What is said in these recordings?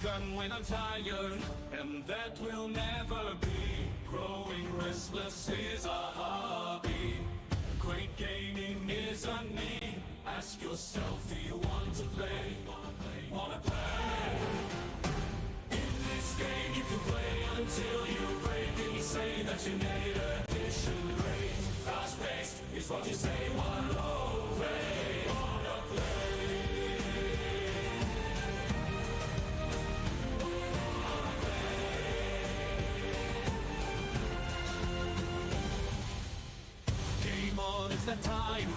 gun when I'm tired, and that will never be. Growing restless is a hobby. Great gaming is a need. Ask yourself, do you want to play? Wanna play? In this game you can play until you break, and you say that you need addition. Great, fast-paced is what you say. Wanna play? Wanna play? It's that time,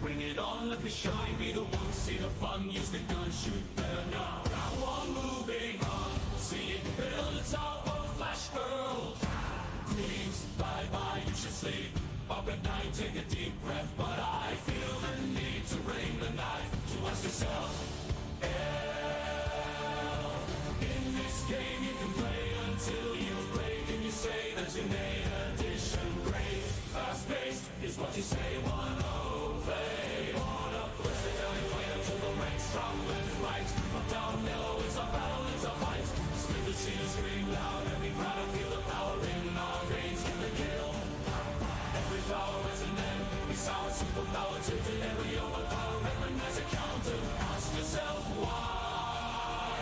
bring it on, let me shine. Be the one, see the fun, use the gun, shoot better now. Round one, moving on, see it build, it's top of Flash Girl. Greetings, bye-bye, you should sleep. Up at night, take a deep breath, but I feel the need to bring the knife to ask yourself. In this game you can play until you break, and you say that you made addition great. Fast-paced is what you say. Wanna play? Wanna play? Play until the ranks strong with right. Up down, mellow, it's a battle, it's a fight. Split the scene, scream loud, every crowd feel the power in our veins. Get the kill. Every flower is an end. We sound superpower to every overpower. Recognize a counter. Ask yourself why.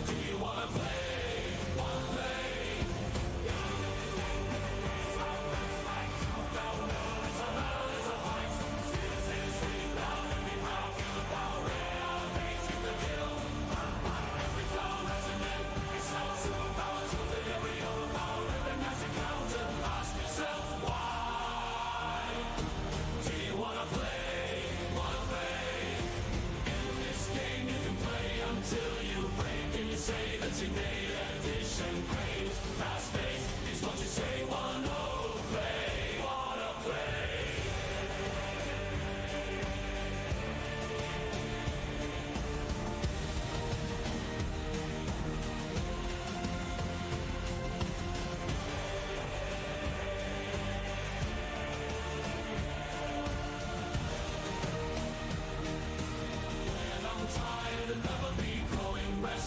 Do you wanna play? Wanna play?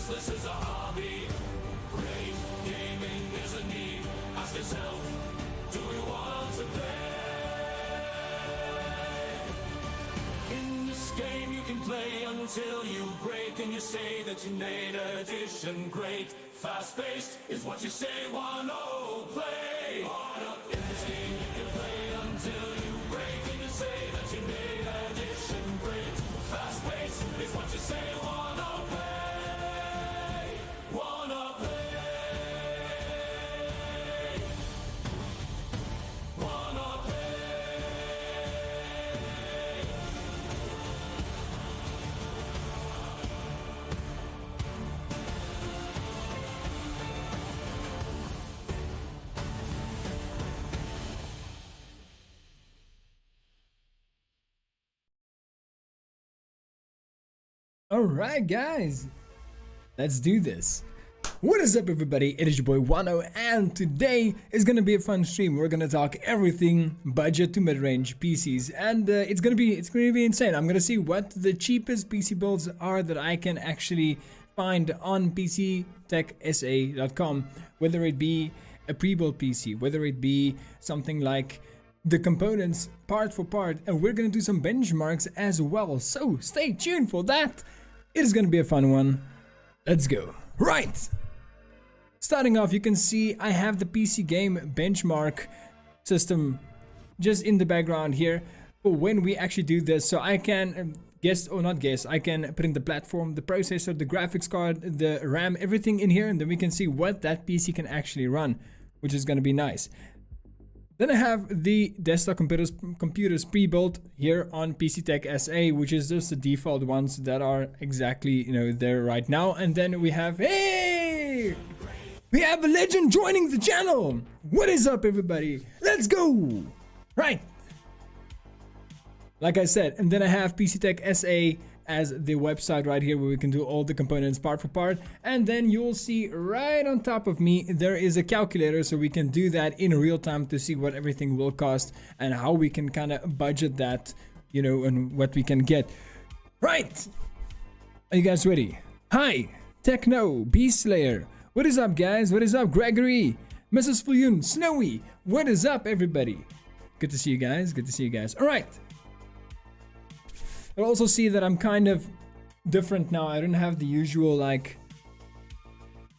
This is a hobby. Great gaming is a need. Ask yourself, do you want to play? In this game you can play until you break, and you say that you made addition great. Fast-paced is what you say. Wanna play? In this game you can play until you break, and you say that you made addition great. Fast-paced is what you say. Wanna play? Wanna play? Wanna play? All right, guys, let's do this. What is up, everybody? It is your boy Wano, and today is gonna be a fun stream. We're gonna talk everything budget to mid-range PCs, and it's gonna be insane. I'm gonna see what the cheapest PC builds are that I can actually find on PCTechSA.com, whether it be a pre-built PC, whether it be something like the components part for part, and we're gonna do some benchmarks as well. So stay tuned for that. It is gonna be a fun one. Let's go. Right. Starting off, you can see I have the PC game benchmark system just in the background here for when we actually do this. So I can I can put in the platform, the processor, the graphics card, the RAM, everything in here, and then we can see what that PC can actually run, which is gonna be nice. Then I have the desktop computers pre-built here on PC Tech SA, which is just the default ones that are exactly, there right now. And then we have, hey, we have a legend joining the channel. What is up, everybody? Let's go. Right. Like I said, and then I have PC Tech SA as the website right here where we can do all the components part for part. And then you'll see right on top of me there is a calculator, so we can do that in real time to see what everything will cost and how we can kind of budget that, and what we can get. Right, are you guys ready? Hi, Techno, Beast Slayer. What is up, guys? What is up, Gregory? Mrs. Fulun, Snowy. What is up, everybody? Good to see you guys. Good to see you guys. All right. You'll also see that I'm kind of different now. I don't have the usual, like,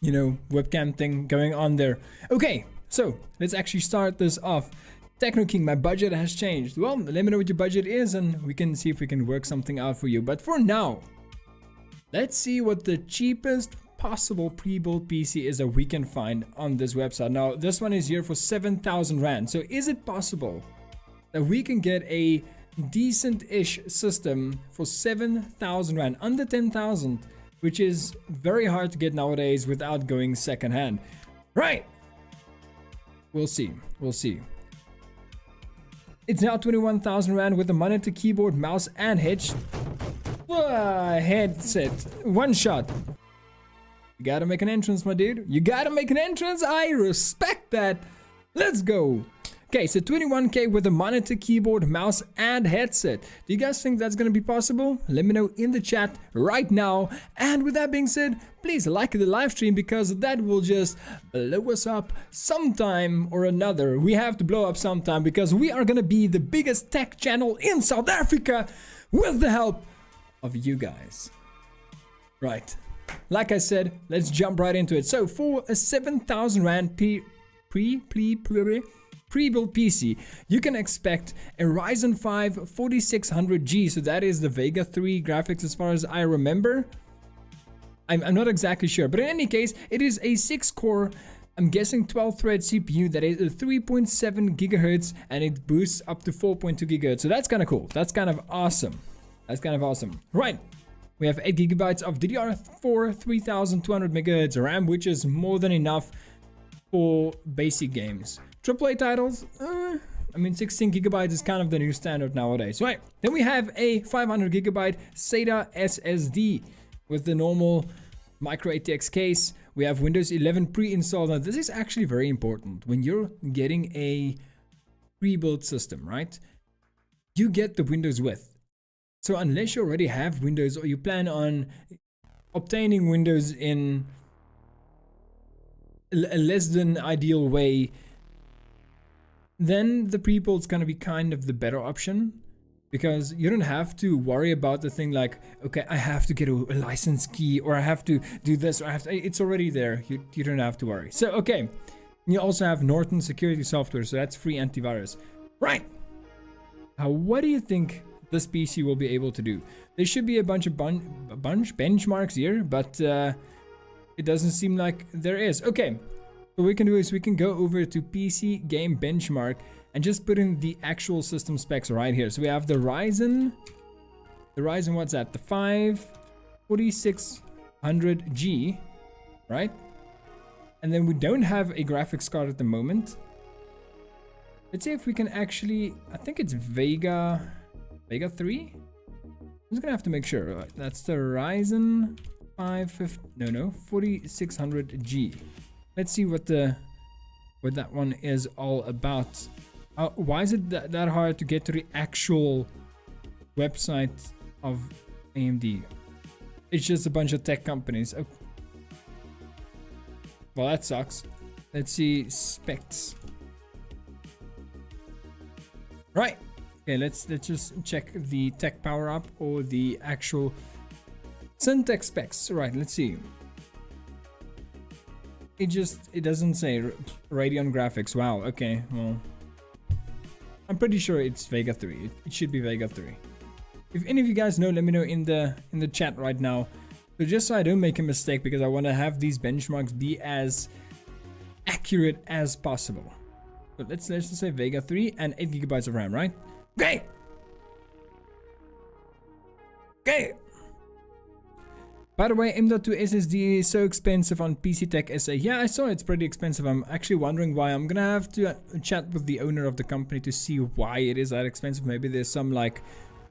you know, webcam thing going on there. Okay, so let's actually start this off. Techno King, my budget has changed. Well, let me know what your budget is and we can see if we can work something out for you. But for now, let's see what the cheapest possible pre-built PC is that we can find on this website. Now, this one is here for 7,000 Rand. So is it possible that we can get a decent-ish system for 7,000 Rand, under 10,000, which is very hard to get nowadays without going second-hand? Right. We'll see. We'll see. It's now 21,000 Rand with a monitor, keyboard, mouse, and headset. One shot. You gotta make an entrance, my dude. You gotta make an entrance. I respect that. Let's go. Okay, so 21k with a monitor, keyboard, mouse, and headset. Do you guys think that's gonna be possible? Let me know in the chat right now. And with that being said, please like the live stream because that will just blow us up sometime or another. We have to blow up sometime because we are gonna be the biggest tech channel in South Africa with the help of you guys. Right. Like I said, let's jump right into it. So for a 7,000 Rand pre-built PC, you can expect a Ryzen 5 4600G. So that is the Vega 3 graphics as far as I remember. I'm not exactly sure, but in any case, it is a 6-core, I'm guessing 12-thread CPU that is 3.7 gigahertz and it boosts up to 4.2 gigahertz. So that's kind of cool. That's kind of awesome. That's kind of awesome. Right. We have 8 gigabytes of DDR4, 3200 megahertz RAM, which is more than enough for basic games. AAA titles, I mean 16 gigabytes is kind of the new standard nowadays. Right, then we have a 500 gigabyte SATA SSD with the normal micro ATX case. We have Windows 11 pre-installed. Now this is actually very important when you're getting a pre-built system, right? You get the Windows with. So unless you already have Windows or you plan on obtaining Windows in a less than ideal way, then the pre-build is going to be kind of the better option because you don't have to worry about the thing like, okay, I have to get a license key or I have to do this or I have to, it's already there. You don't have to worry. So, okay. You also have Norton security software, so that's free antivirus. Right. Now, what do you think this PC will be able to do? There should be a bunch of benchmarks here, but it doesn't seem like there is. Okay. What we can do is we can go over to PC Game Benchmark and just put in the actual system specs right here. So we have the Ryzen, what's that? The 4600G, right? And then we don't have a graphics card at the moment. Let's see if we can actually, I think it's Vega 3? I'm just gonna have to make sure. That's the Ryzen 4600G. Let's see what that one is all about. Why is it that hard to get to the actual website of AMD? It's just a bunch of tech companies. Oh. Well, that sucks. Let's see specs. Right. Okay, let's just check the tech power up or the actual Syntex specs. Right, let's see. It doesn't say Radeon graphics. Wow. Okay. Well, I'm pretty sure it's Vega 3. It should be Vega 3. If any of you guys know, let me know in the chat right now. So just so I don't make a mistake, because I want to have these benchmarks be as accurate as possible. But let's just say Vega 3 and 8 gigabytes of RAM, right? Great. Okay. By the way, M.2 SSD is so expensive on PC Tech SA. Yeah, I saw it's pretty expensive. I'm actually wondering why. I'm gonna have to chat with the owner of the company to see why it is that expensive. Maybe there's some like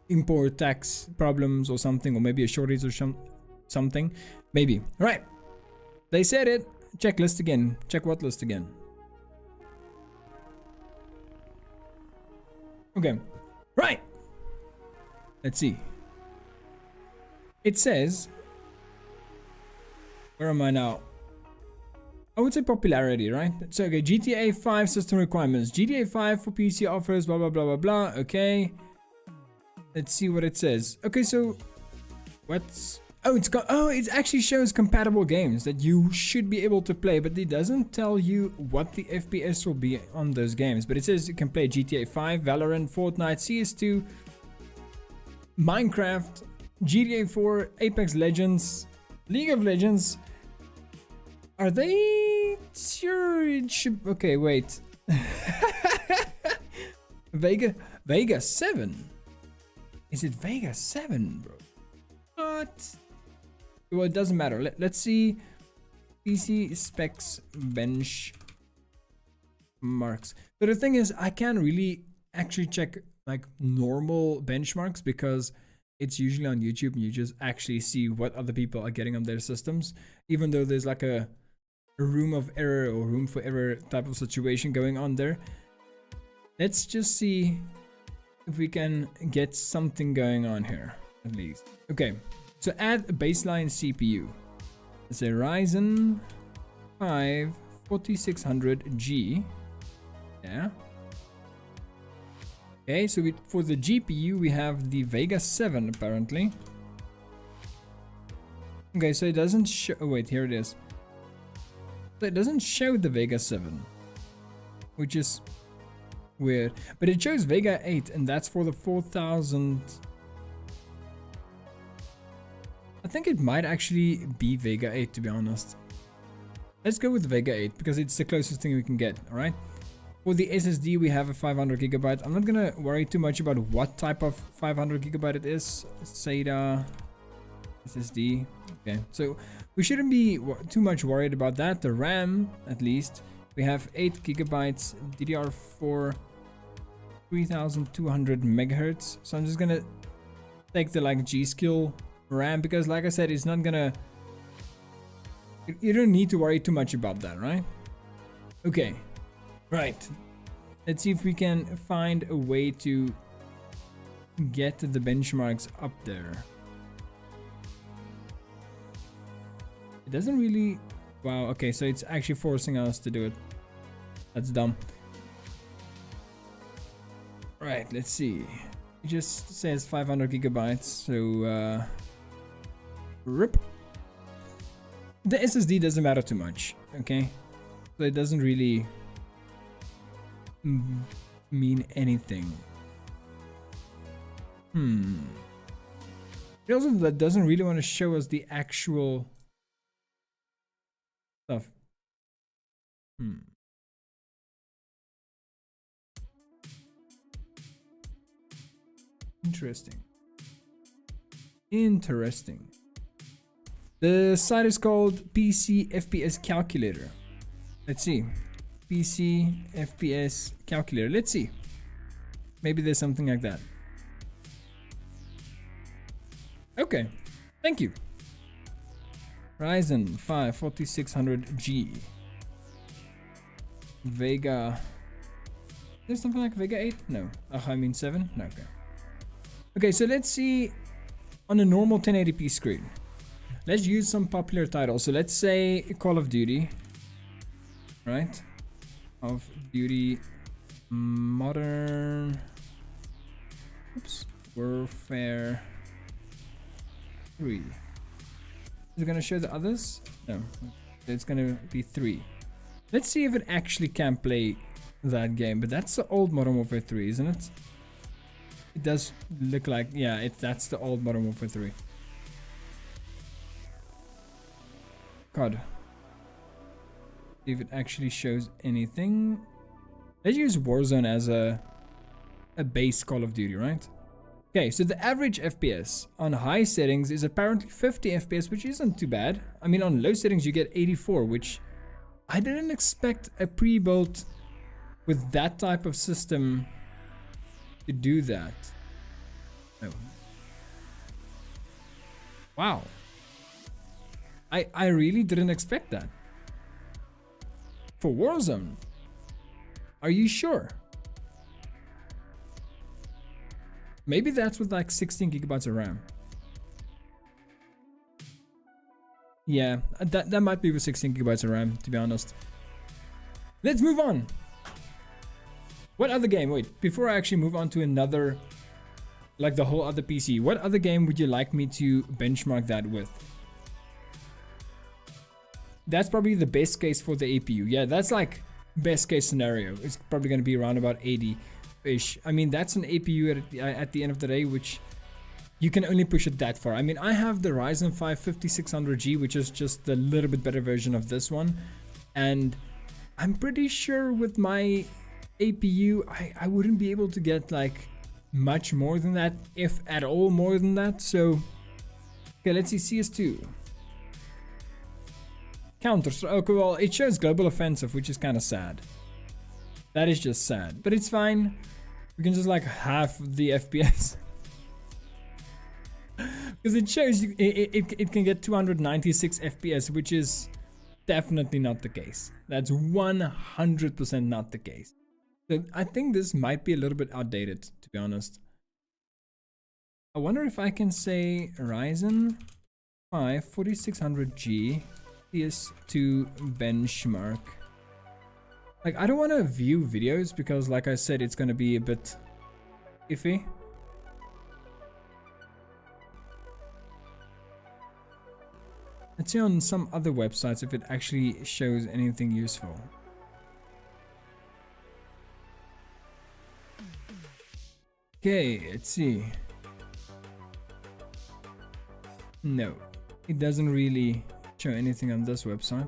import tax problems or something, or maybe a shortage or something. Maybe. All right. They said it. Check list again. Check what list again? Okay. Right. Let's see. It says Where am I now? I would say popularity, right? So, okay, GTA 5 system requirements. GTA 5 for PC offers blah, blah, blah, blah, blah. Okay. Let's see what it says. Okay, so what's... Oh, it actually shows compatible games that you should be able to play, but it doesn't tell you what the FPS will be on those games. But it says you can play GTA 5, Valorant, Fortnite, CS2, Minecraft, GTA 4, Apex Legends, League of Legends. Are they sure it should... Okay, wait. Vega 7? Is it Vega 7, bro? What? Well, it doesn't matter. Let's see. PC specs benchmarks. So the thing is, I can't really actually check like normal benchmarks because it's usually on YouTube and you just actually see what other people are getting on their systems, even though there's like a room of error or room for error type of situation going on there. Let's just see if we can get something going on here at least. Okay, so add a baseline CPU. It's a Ryzen 5 4600G. Yeah. Okay, so for the GPU we have the Vega 7 apparently. Okay, so it doesn't show... Oh wait, here it is. So it doesn't show the Vega 7, which is weird. But it shows Vega 8, and that's for the 4000. I think it might actually be Vega 8, to be honest. Let's go with Vega 8 because it's the closest thing we can get. All right. For the SSD, we have a 500 gigabyte. I'm not gonna worry too much about what type of 500 gigabyte it is. SATA SSD. Okay, so we shouldn't be too much worried about that. The RAM, at least, we have 8 gigabytes DDR4 3200 megahertz. So I'm just gonna take the like G-Skill RAM because, like I said, it's not gonna... You don't need to worry too much about that, right? Okay, right. Let's see if we can find a way to get the benchmarks up there. It doesn't really... Wow, okay, so it's actually forcing us to do it. That's dumb. Right, let's see. It just says 500 gigabytes, so RIP. The SSD doesn't matter too much, okay? So it doesn't really mean anything. It also doesn't really want to show us the actual stuff. Interesting. The site is called PC FPS Calculator. Let's see. PC FPS Calculator. Let's see. Maybe there's something like that. Okay. Thank you. Ryzen 5 4600G. Vega. There's something like Vega 8? No. I mean 7? No, okay. Okay, so let's see on a normal 1080p screen. Let's use some popular titles. So let's say Call of Duty. Right? Call of Duty Modern Warfare 3. Is it gonna show the others? No. It's gonna be 3. Let's see if it actually can play that game. But that's the old Modern Warfare 3, isn't it? It does look like, yeah, that's the old Modern Warfare 3. God. See if it actually shows anything. Let's use Warzone as a base Call of Duty, right? Okay, so the average FPS on high settings is apparently 50 FPS, which isn't too bad. I mean, on low settings you get 84, which I didn't expect a pre-built with that type of system to do that. Oh. Wow. I really didn't expect that. For Warzone. Are you sure? Maybe that's with like 16 gigabytes of RAM. Yeah, that might be with 16 gigabytes of RAM, to be honest. Let's move on. What other game? Wait, before I actually move on to another, like the whole other PC, what other game would you like me to benchmark that with? That's probably the best case for the APU. Yeah, that's like best case scenario. It's probably going to be around about 80-ish. I mean, that's an APU at the end of the day, which you can only push it that far. I mean, I have the Ryzen 5 5600G, which is just the little bit better version of this one. And I'm pretty sure with my APU, I wouldn't be able to get like much more than that, if at all more than that. So, okay, let's see CS2. Counters. Okay, well, it shows global offensive, which is kind of sad. That is just sad, but it's fine. We can just like half the FPS. Because it shows you, it can get 296 FPS, which is definitely not the case. That's 100% not the case. So I think this might be a little bit outdated, to be honest. I wonder if I can say Ryzen 5 4600G PS2 benchmark. Like, I don't want to view videos because, like I said, it's going to be a bit iffy. Let's see on some other websites if it actually shows anything useful. Okay, let's see. No, it doesn't really show anything on this website.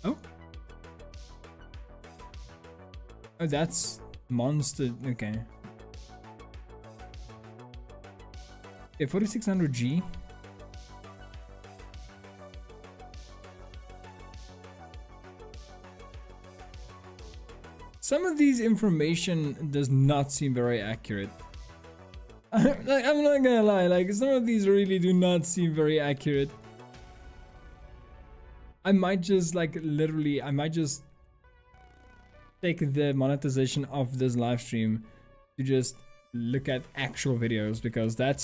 Oh, that's monster. Okay. Okay, 4600G. Some of these information does not seem very accurate. I'm not gonna lie, like some of these really do not seem very accurate. I might just like literally, I might just take the monetization of this live stream to just look at actual videos, because that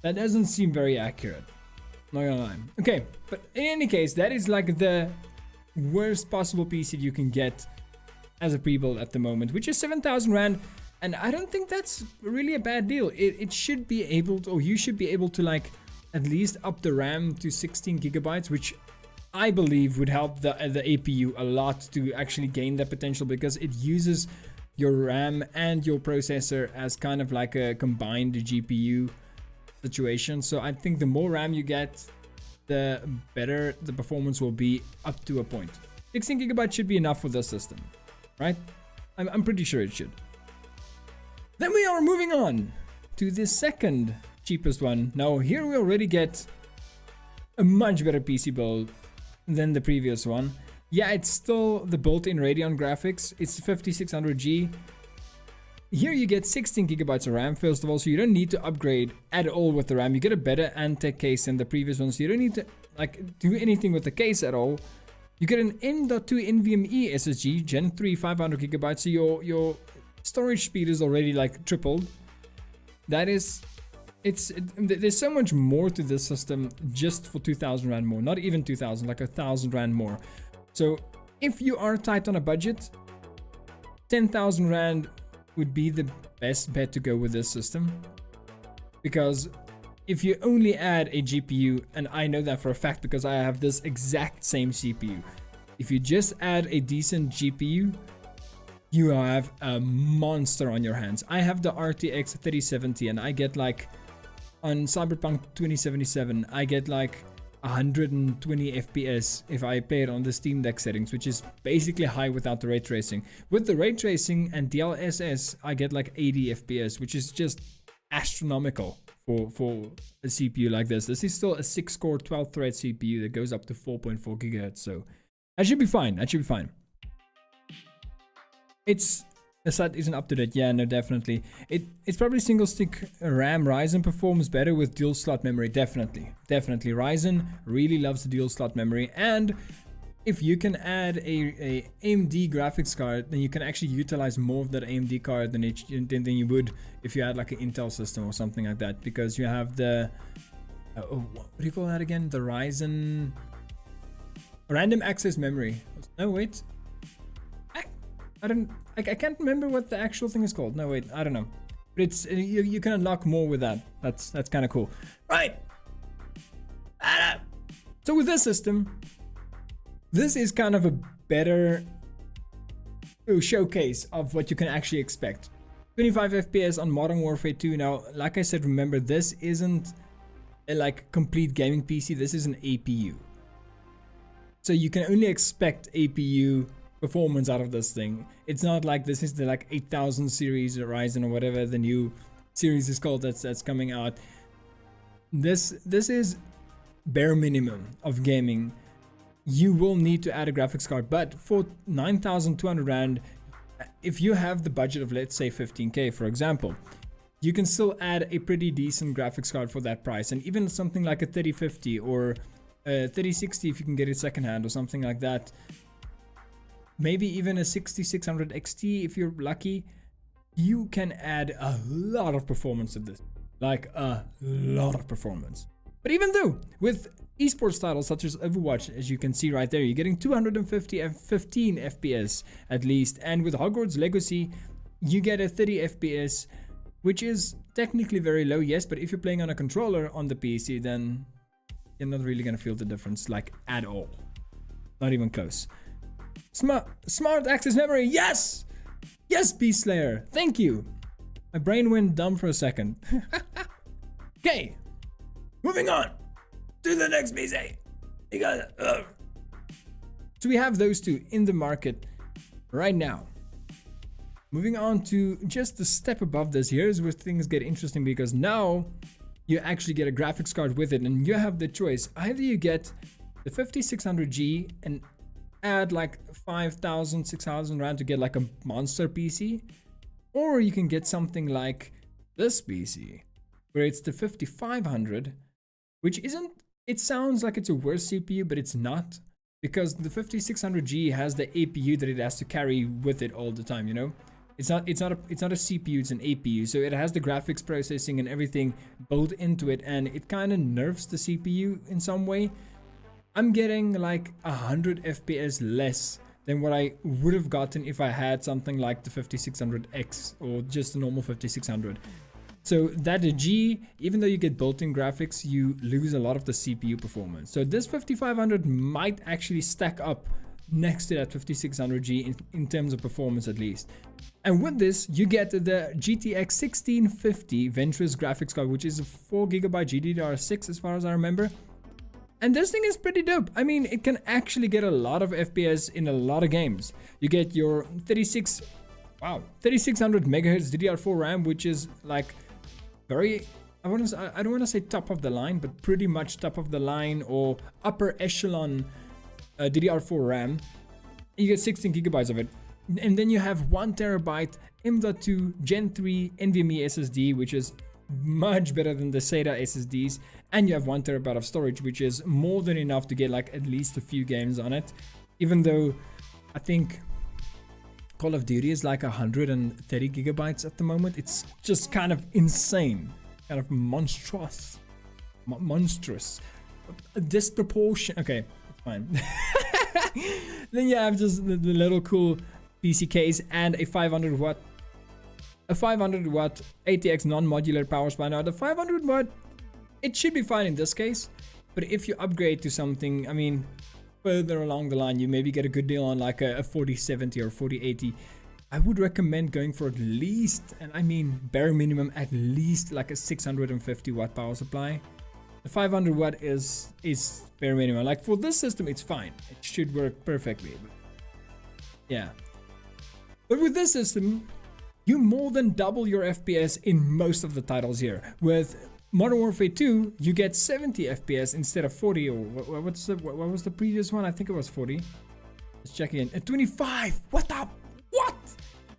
doesn't seem very accurate. Not gonna lie. Okay, but in any case, that is like the worst possible PC you can get as a pre-build at the moment, which is 7,000 Rand. And I don't think that's really a bad deal. It should be able to, or you should be able to like at least up the RAM to 16 gigabytes, which I believe would help the APU a lot to actually gain that potential, because it uses your RAM and your processor as kind of like a combined GPU situation. So I think the more RAM you get, the better the performance will be up to a point. 16 gigabytes should be enough for this system, right? I'm pretty sure it should. Then we are moving on to the second cheapest one. Now here we already get a much better PC build than the previous one. Yeah, it's still the built-in Radeon graphics. It's 5600G. Here you get 16 gigabytes of RAM first of all, so you don't need to upgrade at all with the RAM. You get a better Antec case than the previous one, so you don't need to like do anything with the case at all. You get an M.2 NVMe SSD Gen 3 500 gigabytes, so your storage speed is already like tripled. That is, there's so much more to this system just for 2,000 Rand more. Not even 2,000, like 1,000 Rand more. So if you are tight on a budget, 10,000 Rand would be the best bet to go with this system. Because if you only add a GPU, and I know that for a fact because I have this exact same CPU. If you just add a decent GPU, you have a monster on your hands. I have the RTX 3070 and I get like, on Cyberpunk 2077, I get like 120 FPS if I play it on the Steam Deck settings, which is basically high without the ray tracing. With the ray tracing and DLSS, I get like 80 FPS, which is just astronomical for a CPU like this. This is still a 6-core 12-thread CPU that goes up to 4.4 gigahertz, so that should be fine. That should be fine. The site isn't up to date. Yeah, no, definitely. It's probably single stick RAM. Ryzen performs better with dual slot memory. Definitely. Ryzen really loves the dual slot memory. And if you can add a AMD graphics card, then you can actually utilize more of that AMD card than you would if you had like an Intel system or something like that, because you have the what do you call that again? The Ryzen random access memory. No, wait. I can't remember what the actual thing is called. No, wait, I don't know. But it's you can unlock more with that. That's kind of cool, right? So with this system, this is kind of a better showcase of what you can actually expect. 25 FPS on Modern Warfare 2. Now, like I said, remember, this isn't a like complete gaming PC. This is an APU. So you can only expect APU performance out of this thing. It's not like this is the like 8000 series or Ryzen or whatever the new series is called that's coming out. This is bare minimum of gaming. You will need to add a graphics card, but for 9,200 Rand, if you have the budget of, let's say, 15k for example, you can still add a pretty decent graphics card for that price. And even something like a 3050 or 3060 if you can get it secondhand or something like that. Maybe even a 6600 XT if you're lucky. You can add a lot of performance to this, like a lot of performance. But even though with esports titles such as Overwatch, as you can see right there, you're getting 250 and 15 FPS at least, and with Hogwarts Legacy you get a 30 FPS, which is technically very low, yes, but if you're playing on a controller on the PC, then you're not really gonna feel the difference, like at all, not even close. Smart access memory, yes, Beast Slayer, thank you. My brain went dumb for a second. Okay, moving on to the next PC. So we have those two in the market right now. Moving on to just a step above this, here's where things get interesting, because now you actually get a graphics card with it, and you have the choice. Either you get the 5600G and add like 5,000, 6,000 Rand to get like a monster PC, or you can get something like this PC, where it's the 5500, which isn't, it sounds like it's a worse CPU, but it's not, because the 5600G has the APU that it has to carry with it all the time, you know? It's not a CPU, it's an APU, so it has the graphics processing and everything built into it, and it kind of nerfs the CPU in some way. I'm getting like 100 FPS less than what I would have gotten if I had something like the 5600X or just a normal 5600. So that G, even though you get built-in graphics, you lose a lot of the CPU performance. So this 5500 might actually stack up next to that 5600G in terms of performance at least. And with this, you get the GTX 1650 Ventress graphics card, which is a 4GB GDDR6 as far as I remember. And this thing is pretty dope. I mean, it can actually get a lot of FPS in a lot of games. You get your 3600 megahertz DDR4 RAM, which is like very, I don't want to say top of the line, but pretty much top of the line or upper echelon DDR4 RAM. You get 16 gigabytes of it. And then you have 1 terabyte M.2 Gen 3 NVMe SSD, which is much better than the SATA SSDs, and you have 1 terabyte of storage, which is more than enough to get like at least a few games on it. Even though I think Call of Duty is like 130 gigabytes at the moment. It's just kind of insane, kind of monstrous, disproportion. Okay, fine. Then you have just the little cool PC case and a 500 watt ATX non-modular power supply. Now the 500 watt, it should be fine in this case, but if you upgrade to something, I mean, further along the line, you maybe get a good deal on like a 4070 or 4080. I would recommend going for at least, and I mean bare minimum, at least like a 650 watt power supply. The 500 watt is bare minimum. Like for this system, it's fine. It should work perfectly. But yeah. But with this system, you more than double your FPS in most of the titles here. With Modern Warfare 2, you get 70 FPS instead of 40, or what was the previous one? I think it was 40. Let's check in. At 25! What? So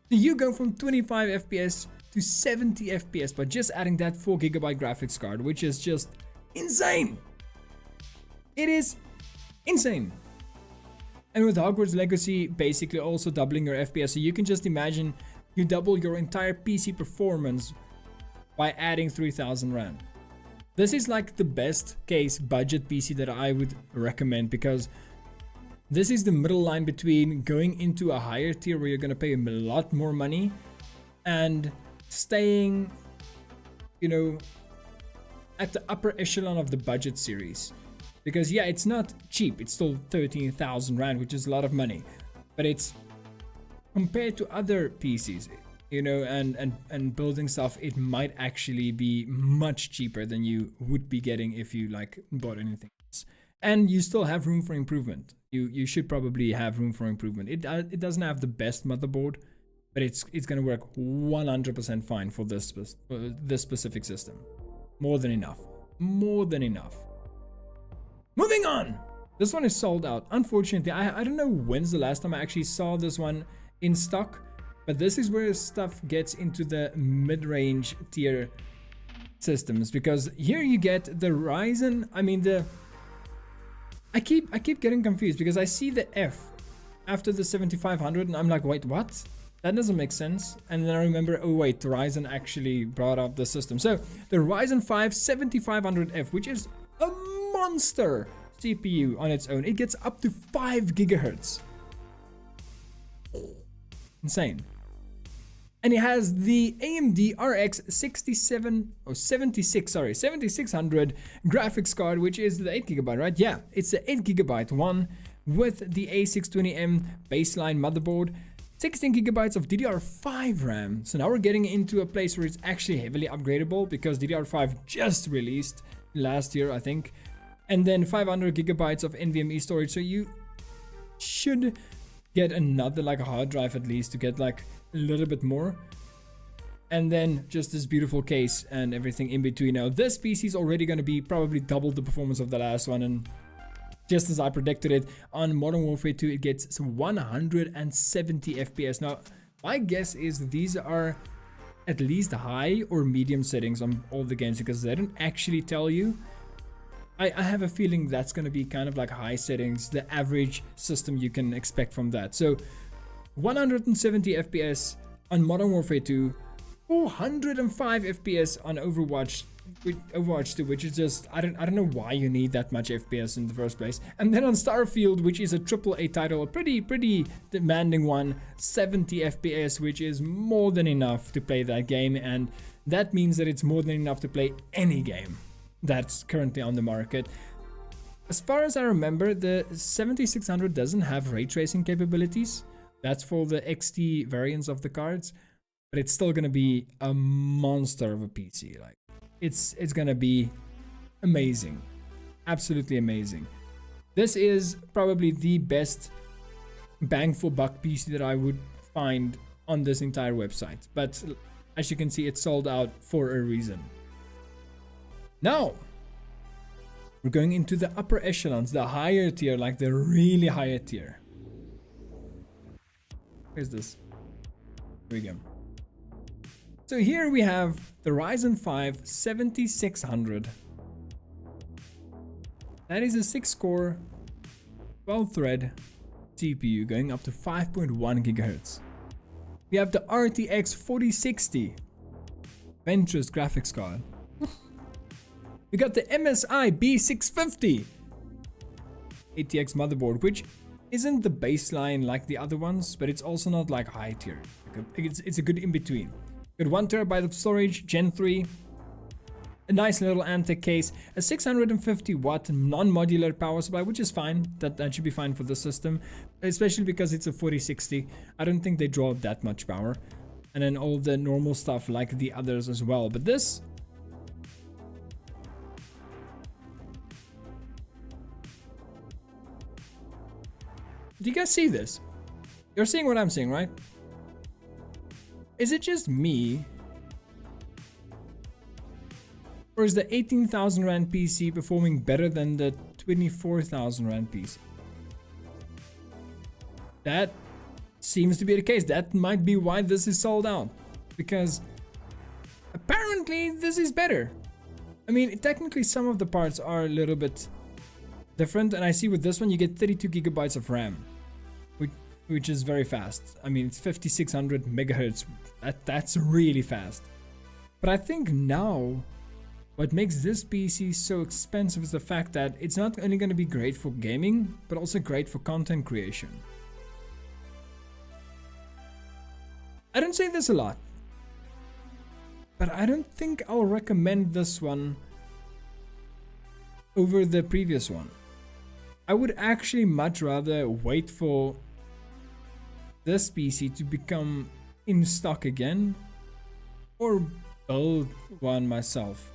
you go from 25 FPS to 70 FPS by just adding that 4GB graphics card, which is just insane. It is insane. And with Hogwarts Legacy basically also doubling your FPS, so you can just imagine you double your entire PC performance by adding 3000 RAM. This is like the best case budget PC that I would recommend, because this is the middle line between going into a higher tier where you're going to pay a lot more money and staying, you know, at the upper echelon of the budget series. Because yeah, it's not cheap, it's still 13,000 Rand, which is a lot of money, but it's compared to other PCs, you know, and building stuff, it might actually be much cheaper than you would be getting if you like bought anything else. And you still have room for improvement. You should probably have room for improvement. It doesn't have the best motherboard, but it's going to work 100% fine for this specific system. More than enough. More than enough. Moving on. This one is sold out. Unfortunately, I don't know when's the last time I actually saw this one in stock, but this is where stuff gets into the mid-range tier systems, because here you get the Ryzen. I mean, I keep getting confused because I see the F after the 7500 and I'm like, wait, what? That doesn't make sense. And then I remember, oh wait, Ryzen actually brought up the system. So the Ryzen 5 7500F, which is a monster CPU on its own. It gets up to 5 gigahertz. Insane. And it has the AMD RX 7600 graphics card, which is the 8GB, right? Yeah, it's the 8GB one with the A620M baseline motherboard, 16GB of DDR5 RAM. So now we're getting into a place where it's actually heavily upgradable, because DDR5 just released last year, I think. And then 500GB of NVMe storage. So you should get another like a hard drive at least to get like a little bit more. And then just this beautiful case and everything in between. Now this PC is already going to be probably double the performance of the last one, and just as I predicted it, on Modern Warfare 2 it gets some 170 FPS. Now my guess is these are at least high or medium settings on all the games, because they don't actually tell you. I have a feeling that's going to be kind of like high settings, the average system you can expect from that. So 170 FPS on Modern Warfare 2, 405 FPS on Overwatch 2, which is just, I don't know why you need that much FPS in the first place. And then on Starfield, which is a AAA title, a pretty demanding one, 70 FPS, which is more than enough to play that game. And that means that it's more than enough to play any game that's currently on the market. As far as I remember, the 7600 doesn't have ray tracing capabilities. That's for the XT variants of the cards, but it's still gonna be a monster of a PC. Like it's gonna be amazing, absolutely amazing. This is probably the best bang for buck PC that I would find on this entire website, but as you can see, it's sold out for a reason. Now, we're going into the upper echelons, the higher tier, like the really higher tier. Where's this? Here we go. So here we have the Ryzen 5 7600. That is a 6-core, 12-thread CPU going up to 5.1 gigahertz. We have the RTX 4060 Ventress graphics card. We got the MSI B650 ATX motherboard, which isn't the baseline like the other ones, but it's also not like high tier. It's a good in between. Got 1 terabyte of storage, Gen 3, a nice little Antec case, a 650 watt non-modular power supply, which is fine. That should be fine for the system, especially because it's a 4060. I don't think they draw that much power. And then all the normal stuff like the others as well. But this, do you guys see this? You're seeing what I'm seeing, right? Is it just me? Or is the 18,000 Rand PC performing better than the 24,000 Rand PC? That seems to be the case. That might be why this is sold out. Because apparently this is better. I mean, technically some of the parts are a little bit different. And I see with this one you get 32 gigabytes of RAM. which is very fast. I mean, it's 5600 megahertz. That's really fast. But I think now what makes this PC so expensive is the fact that it's not only going to be great for gaming, but also great for content creation. I don't say this a lot, but I don't think I'll recommend this one over the previous one. I would actually much rather wait for this PC to become in stock again, or build one myself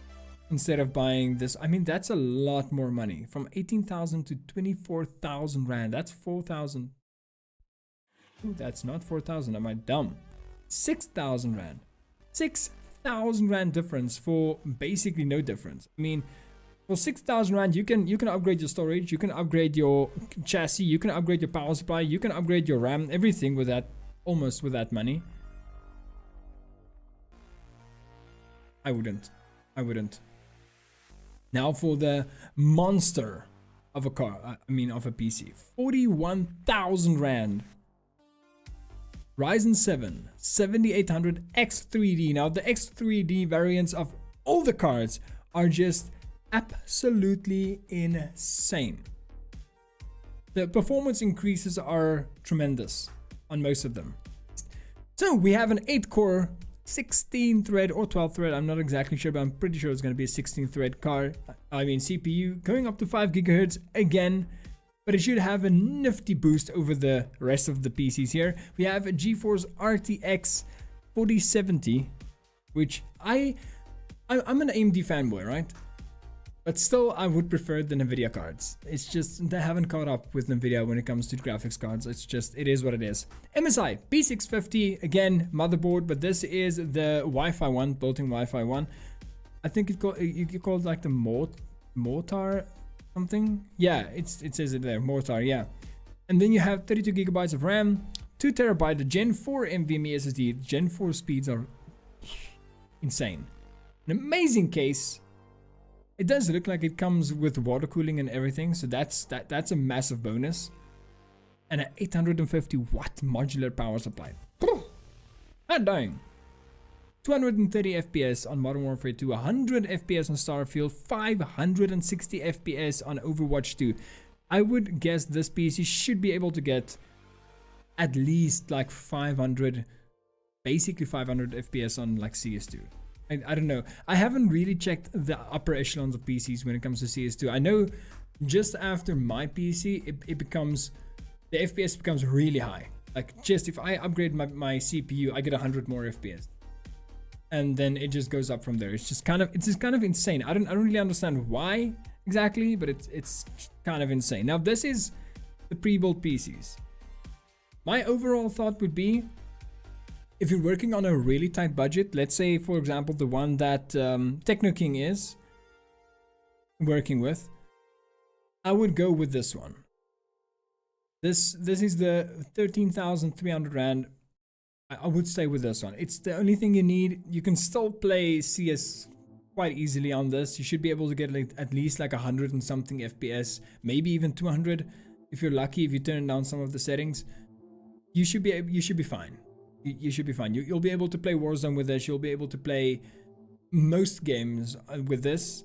instead of buying this. I mean, that's a lot more money, from 18,000 to 24,000 rand. That's 4,000. Ooh, that's not 4,000. Am I dumb? 6,000 rand. 6,000 rand difference for basically no difference. I mean, for 6,000 rand, you can upgrade your storage, you can upgrade your chassis, you can upgrade your power supply, you can upgrade your RAM, everything with that, almost with that money. I wouldn't. Now for the monster of a car, of a PC. 41,000 rand. Ryzen 7 7800 X3D. Now the X3D variants of all the cards are just absolutely insane. The performance increases are tremendous on most of them. So we have an 8-core 16 thread or 12 thread, I'm not exactly sure, but I'm pretty sure it's going to be a 16 thread card. CPU going up to 5 gigahertz again, but it should have a nifty boost over the rest of the PCs here. We have a GeForce RTX 4070, which I'm an AMD fanboy, right? But still, I would prefer the NVIDIA cards. It's just, they haven't caught up with NVIDIA when it comes to graphics cards. It's just, it is what it is. MSI P650, again, motherboard, but this is the Wi-Fi one, built-in Wi-Fi one. I think you call it like the Mortar something. Yeah, it says it there, Mortar, yeah. And then you have 32 gigabytes of RAM, 2 terabyte Gen 4 NVMe SSD. Gen 4 speeds are insane. An amazing case. It does look like it comes with water cooling and everything, so that's a massive bonus. And an 850 watt modular power supply. Not dying. 230 FPS on Modern Warfare 2, 100 FPS on Starfield, 560 FPS on Overwatch 2. I would guess this PC should be able to get at least like 500, basically 500 FPS on like CS2. I don't know. I haven't really checked the upper echelons of PCs when it comes to CS2. I know just after my PC, the FPS becomes really high. Like just if I upgrade my CPU, I get 100 more FPS. And then it just goes up from there. It's just kind of insane. I don't really understand why exactly, but it's kind of insane. Now this is the pre-built PCs. My overall thought would be, if you're working on a really tight budget, let's say, for example, the one that Techno King is working with, I would go with this one. This is the 13,300 rand. I would stay with this one. It's the only thing you need. You can still play CS quite easily on this. You should be able to get like at least like 100 and something FPS, maybe even 200 if you're lucky. If you turn down some of the settings, you should be fine. You should be fine. You'll be able to play Warzone with this. You'll be able to play most games with this,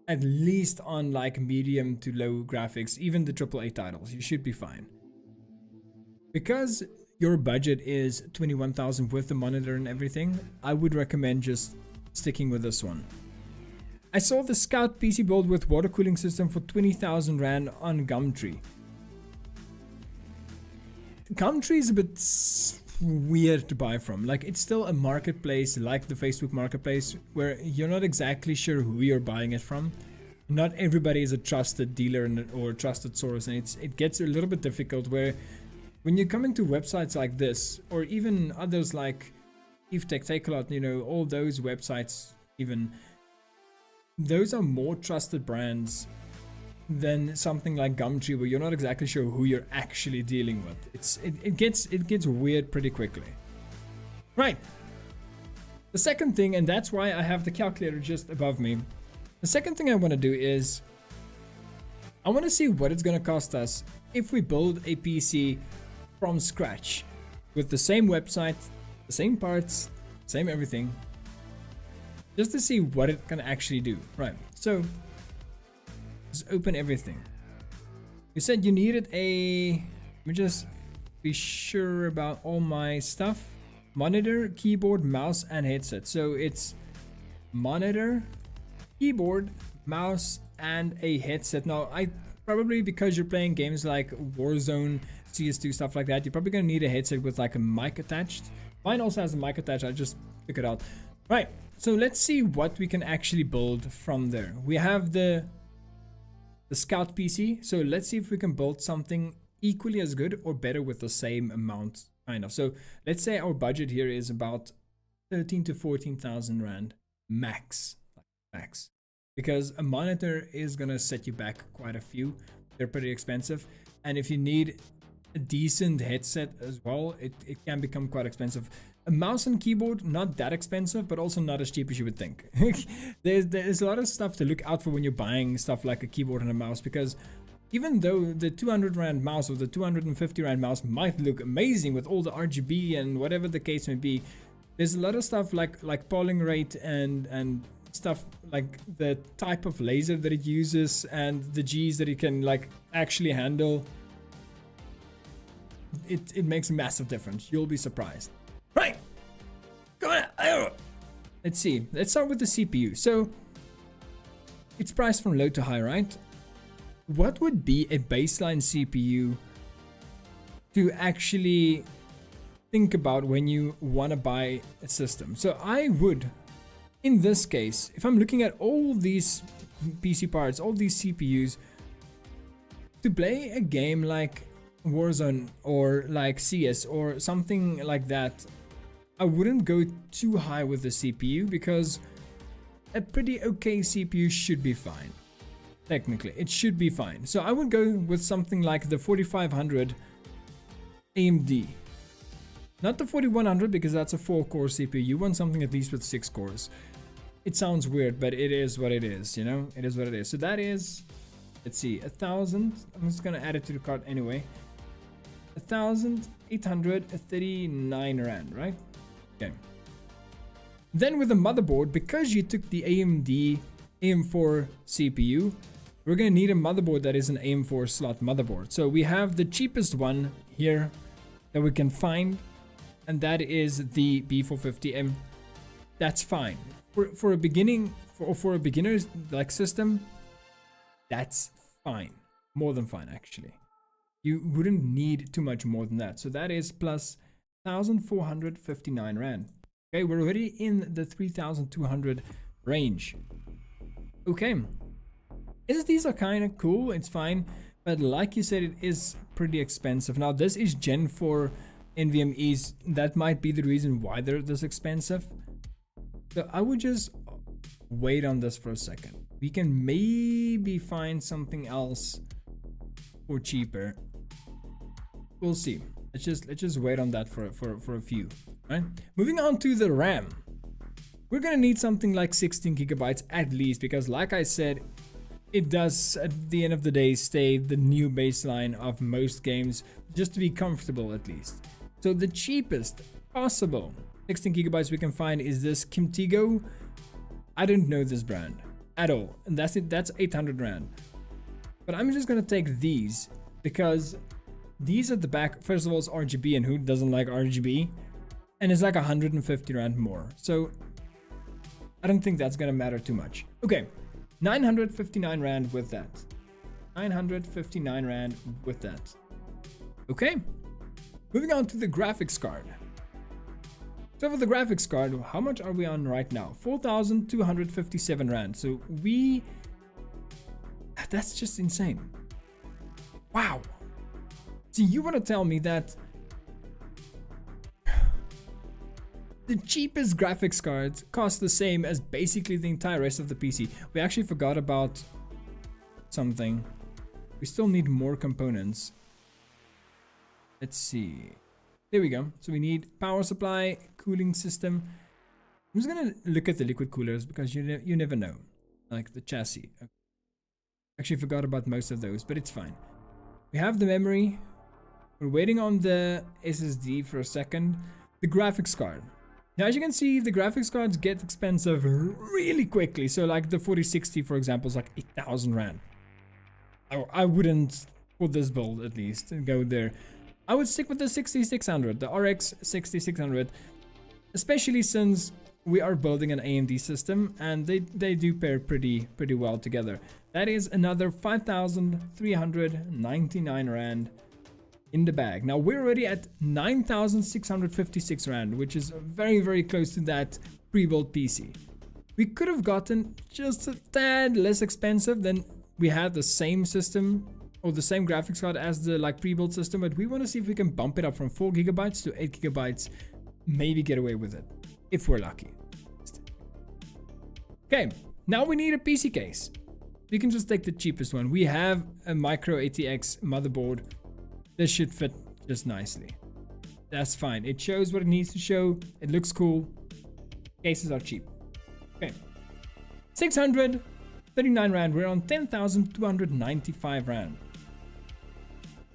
at least on like medium to low graphics, even the AAA titles. You should be fine. Because your budget is 21,000 with the monitor and everything, I would recommend just sticking with this one. I saw the Scout PC build with water cooling system for 20,000 rand on Gumtree. Gumtree is a bit weird to buy from. Like, it's still a marketplace like the Facebook marketplace where you're not exactly sure who you're buying it from. Not everybody is a trusted dealer or trusted source, and it gets a little bit difficult where when you're coming to websites like this, or even others like EveTech, Takealot, you know, all those websites, even those are more trusted brands than something like Gumtree, where you're not exactly sure who you're actually dealing with. It gets weird pretty quickly. Right. The second thing, and that's why I have the calculator just above me. The second thing I want to do is I want to see what it's going to cost us if we build a PC from scratch with the same website, the same parts, same everything, just to see what it can actually do. Right, so let's open everything. You said you needed a, let me just be sure about all my stuff. Monitor, keyboard, mouse, and headset. So it's monitor, keyboard, mouse, and a headset. Now, I probably, because you're playing games like Warzone, CS2, stuff like that, you're probably gonna need a headset with like a mic attached. Mine also has a mic attached. I just took it out. Right. So let's see what we can actually build from there. We have the Scout PC. So let's see if we can build something equally as good or better with the same amount, kind of. So let's say our budget here is about 13 to 14,000 Rand max. Because a monitor is gonna set you back quite a few. They're pretty expensive. And if you need a decent headset as well, it can become quite expensive. A mouse and keyboard, not that expensive, but also not as cheap as you would think. there's a lot of stuff to look out for when you're buying stuff like a keyboard and a mouse, because even though the 200 Rand mouse or the 250 Rand mouse might look amazing with all the RGB and whatever the case may be, there's a lot of stuff like polling rate and stuff like the type of laser that it uses and the G's that it can like actually handle. It makes a massive difference. You'll be surprised. Right, go on. Let's see. Let's start with the CPU. So it's priced from low to high, right? What would be a baseline CPU to actually think about when you want to buy a system? So I would, in this case, if I'm looking at all these PC parts, all these CPUs, to play a game like Warzone or like CS or something like that, I wouldn't go too high with the CPU, because a pretty okay CPU should be fine. Technically, it should be fine. So I would go with something like the 4500 AMD. Not the 4100, because that's a 4-core CPU. You want something at least with 6 cores. It sounds weird, but it is what it is, you know? It is what it is. So that is, let's see, 1000. I'm just gonna add it to the cart anyway. 1839 Rand, right? Okay. Then with the motherboard, because you took the AMD AM4 CPU, we're gonna need a motherboard that is an AM4 slot motherboard. So we have the cheapest one here that we can find, and that is the B450M. That's fine for a beginner's like system. That's fine, more than fine actually. You wouldn't need too much more than that. So that is plus 1,459 Rand. Okay, we're already in the 3,200 range. Okay, SSDs are kind of cool, it's fine, but like you said, it is pretty expensive. Now this is Gen 4 NVMe's. That might be the reason why they're this expensive. So I would just wait on this for a second. We can maybe find something else for cheaper. We'll see. Let's just wait on that for a few. Right? Moving on to the RAM. We're gonna need something like 16 gigabytes at least, because like I said, it does at the end of the day stay the new baseline of most games, just to be comfortable at least. So the cheapest possible 16 gigabytes we can find is this Kimtigo. I don't know this brand at all, and that's it. That's 800 Rand. But I'm just gonna take these because these at the back, first of all, it's RGB, and who doesn't like RGB? And it's like 150 Rand more. So I don't think that's gonna matter too much. Okay, 959 Rand with that. 959 Rand with that. Okay, moving on to the graphics card. So for the graphics card, how much are we on right now? 4,257 Rand. So that's just insane. Wow. So you want to tell me that the cheapest graphics cards cost the same as basically the entire rest of the PC? We actually forgot about something. We still need more components. Let's see. There we go. So we need power supply, cooling system. I'm just gonna look at the liquid coolers because you never know. Like the chassis. Actually forgot about most of those, but it's fine. We have the memory. We're waiting on the SSD for a second. The graphics card. Now, as you can see, the graphics cards get expensive really quickly. So like the 4060, for example, is like 8,000 Rand. I wouldn't, for this build at least, go there. I would stick with the 6600, the RX 6600, especially since we are building an AMD system and they do pair pretty well together. That is another 5,399 Rand in the bag. Now we're already at 9,656 Rand, which is very close to that pre-built PC. We could have gotten just a tad less expensive than we had the same system or the same graphics card as the like pre-built system, but we want to see if we can bump it up from 4 gigabytes to 8 gigabytes, maybe get away with it if we're lucky. Okay, now we need a PC case. We can just take the cheapest one. We have a micro ATX motherboard. This should fit just nicely. That's fine. It shows what it needs to show. It looks cool. Cases are cheap. Okay. 639 Rand. We're on 10,295 Rand.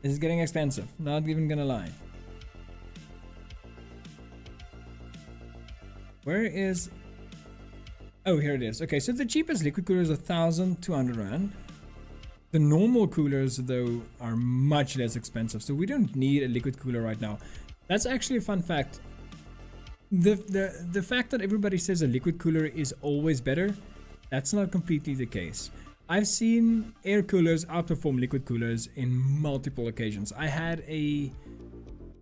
This is getting expensive. Not even gonna lie. Where is... Oh, here it is. Okay, so the cheapest liquid cooler is 1,200 Rand. The normal coolers, though, are much less expensive, so we don't need a liquid cooler right now. That's actually a fun fact. The fact that everybody says a liquid cooler is always better, that's not completely the case. I've seen air coolers outperform liquid coolers in multiple occasions. I had a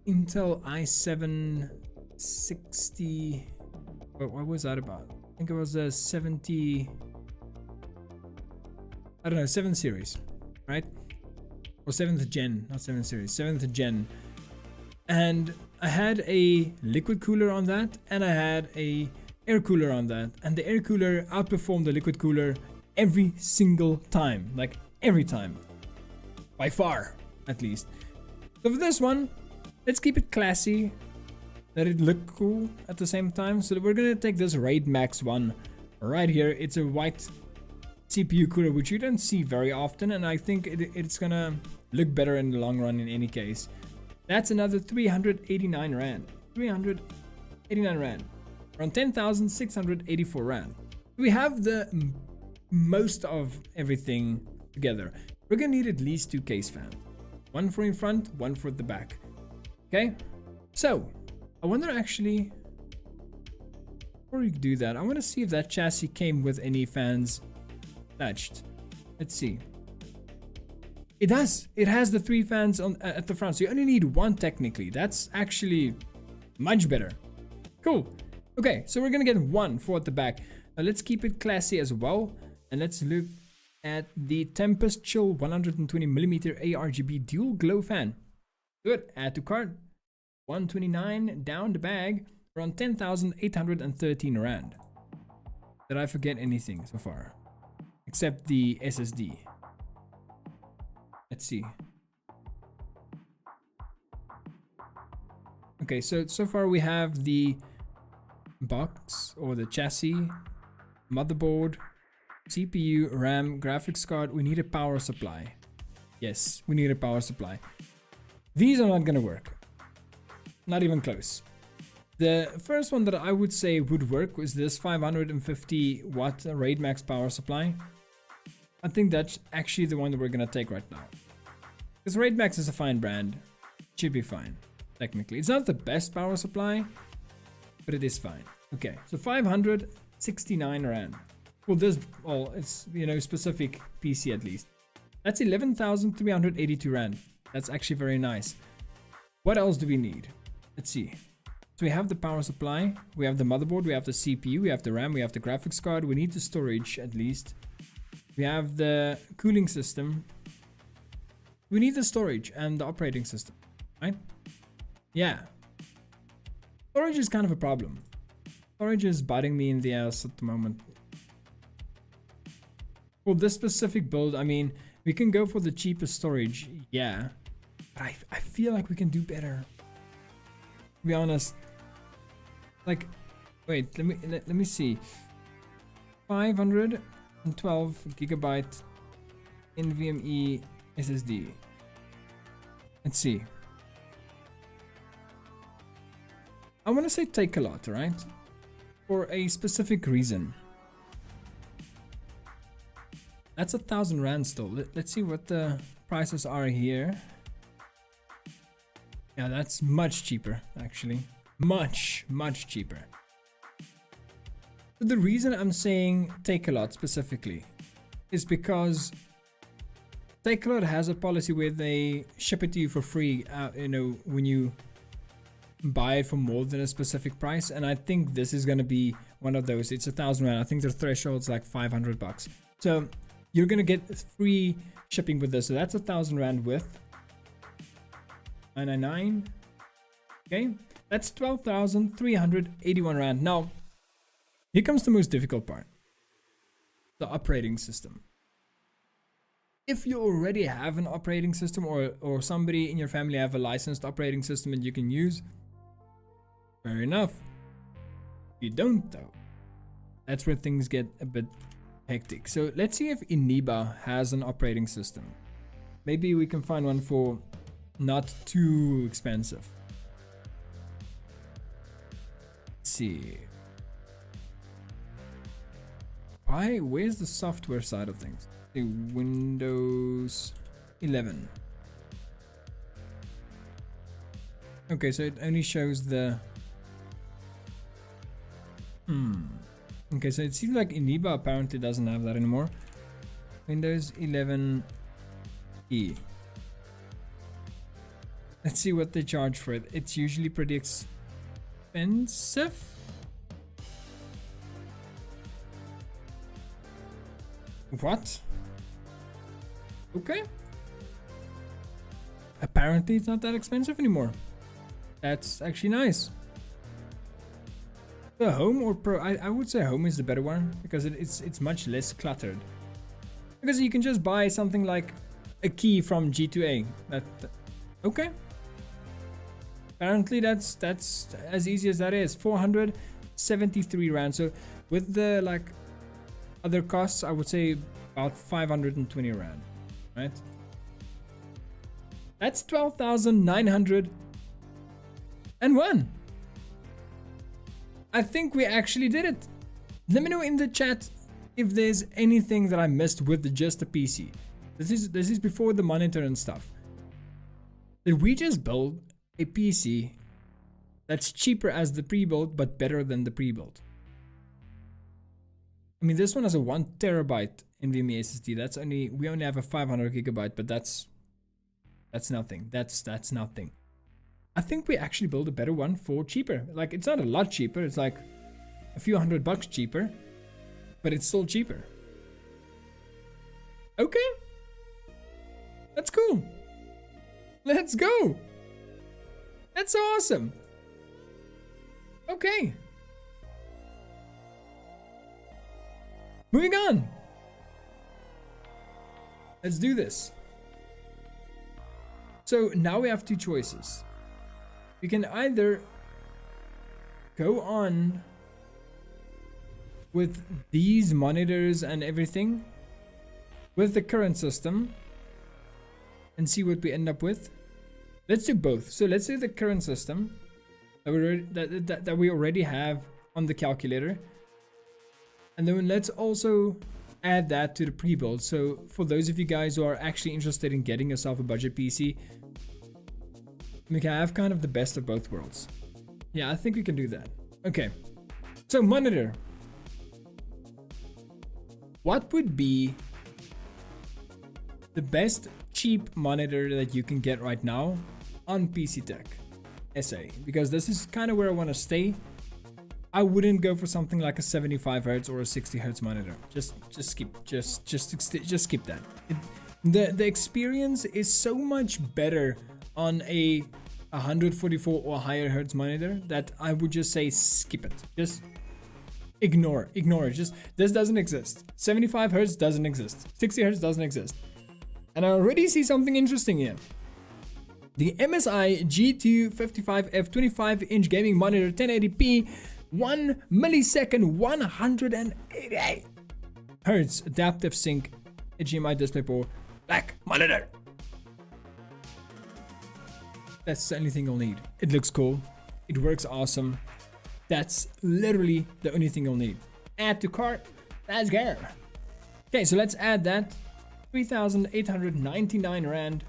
Intel i7-60... What was that about? I think it was a 70... I don't know, 7th series, right? Or 7th gen, not 7th series, 7th gen. And I had a liquid cooler on that, and I had a air cooler on that. And the air cooler outperformed the liquid cooler every single time. Like, every time. By far, at least. So for this one, let's keep it classy. Let it look cool at the same time. So we're gonna take this Raid Max one right here. It's a white CPU cooler, which you don't see very often, and I think it's gonna look better in the long run in any case. That's another 389 Rand. 389 Rand. Around 10,684 Rand. We have the most of everything together. We're gonna need at least 2 case fans. One for in front, one for the back. Okay? So, I wonder actually, before we do that, I want to see if that chassis came with any fans attached. Let's see. It does. It has the 3 fans on at the front, so you only need 1 technically. That's actually much better. Cool. Okay, so we're gonna get 1 for at the back. Now let's keep it classy as well, and let's look at the Tempest Chill 120mm ARGB dual glow fan. Good. Add to cart. 129 down the bag. Around 10,813 Rand. Did I forget anything so far? Except the SSD. Let's see. Okay, so far we have the box or the chassis, motherboard, CPU, RAM, graphics card. We need a power supply. Yes, we need a power supply. These are not gonna work. Not even close. The first one that I would say would work was this 550 watt Raid Max power supply. I think that's actually the one that we're gonna take right now. Because Raid Max is a fine brand. It should be fine, technically. It's not the best power supply, but it is fine. Okay, so 569 Rand. Well, this, well, it's, you know, specific PC at least. That's 11,382 Rand. That's actually very nice. What else do we need? Let's see. So we have the power supply, we have the motherboard, we have the CPU, we have the RAM, we have the graphics card, we need the storage at least. We have the cooling system. We need the storage and the operating system, right? Yeah. Storage is kind of a problem. Storage is biting me in the ass at the moment. For this specific build, I mean, we can go for the cheapest storage, yeah. But I feel like we can do better. To be honest. Like, wait, let me see. 512 gigabyte NVMe SSD. Let's see. I want to say take a lot, right? For a specific reason. That's 1,000 rand still. Let's see what the prices are here. Yeah, that's much cheaper, actually. Much cheaper. But the reason I'm saying take a lot specifically is because Take a Lot has a policy where they ship it to you for free, when you buy it for more than a specific price. And I think this is going to be one of those. It's 1,000 rand. I think the threshold's like 500 bucks. So you're going to get free shipping with this. So that's 1,000 rand with 999. Okay, that's 12,381 rand. Now, here comes the most difficult part. The operating system. If you already have an operating system or somebody in your family have a licensed operating system that you can use, fair enough. If you don't though, that's where things get a bit hectic. So let's see if Iniba has an operating system. Maybe we can find one for not too expensive. Let's see. Where's the software side of things? The Windows 11. Okay, so it only shows the... Okay, so it seems like Iniba apparently doesn't have that anymore. Windows 11E. Let's see what they charge for it. It's usually pretty expensive. What? Okay. Apparently it's not that expensive anymore. That's actually nice. The Home or Pro, I would say Home is the better one because it's much less cluttered. Because you can just buy something like a key from G2A. Okay. Apparently that's as easy as that is. 473 rand. So with the like other costs, I would say about 520 rand, right? That's 12,901. I think we actually did it. Let me know in the chat if there's anything that I missed with just the PC. This is before the monitor and stuff. Did we just build a PC that's cheaper as the pre-built but better than the pre-built? I mean, this one has a 1 terabyte NVMe SSD. We only have a 500 gigabyte, but that's nothing. That's nothing. I think we actually built a better one for cheaper. Like, it's not a lot cheaper. It's like a few $100 cheaper, but it's still cheaper. Okay. That's cool. Let's go. That's awesome. Okay. Moving on. Let's do this. So now we have two choices. We can either go on with these monitors and everything with the current system and see what we end up with. Let's do both. So let's do the current system that we already have on the calculator. And then let's also add that to the pre-build. So for those of you guys who are actually interested in getting yourself a budget PC, we can have kind of the best of both worlds. Yeah, I think we can do that. Okay. So monitor. What would be the best cheap monitor that you can get right now on PC Tech SA? Because this is kind of where I want to stay. I wouldn't go for something like a 75 Hz or a 60 Hz monitor. Just skip that. The experience is so much better on a 144 or higher Hertz monitor that I would just say skip it. Just ignore it. Just, this doesn't exist. 75 Hz doesn't exist. 60 Hz doesn't exist. And I already see something interesting here. The MSI G255F 25-inch gaming monitor 1080p 1 millisecond 188 Hz adaptive sync HDMI DisplayPort black monitor. That's the only thing you'll need. It looks cool. It works awesome. That's literally the only thing you'll need. Add to cart. Let's go. Okay, so let's add that. 3,899 Rand.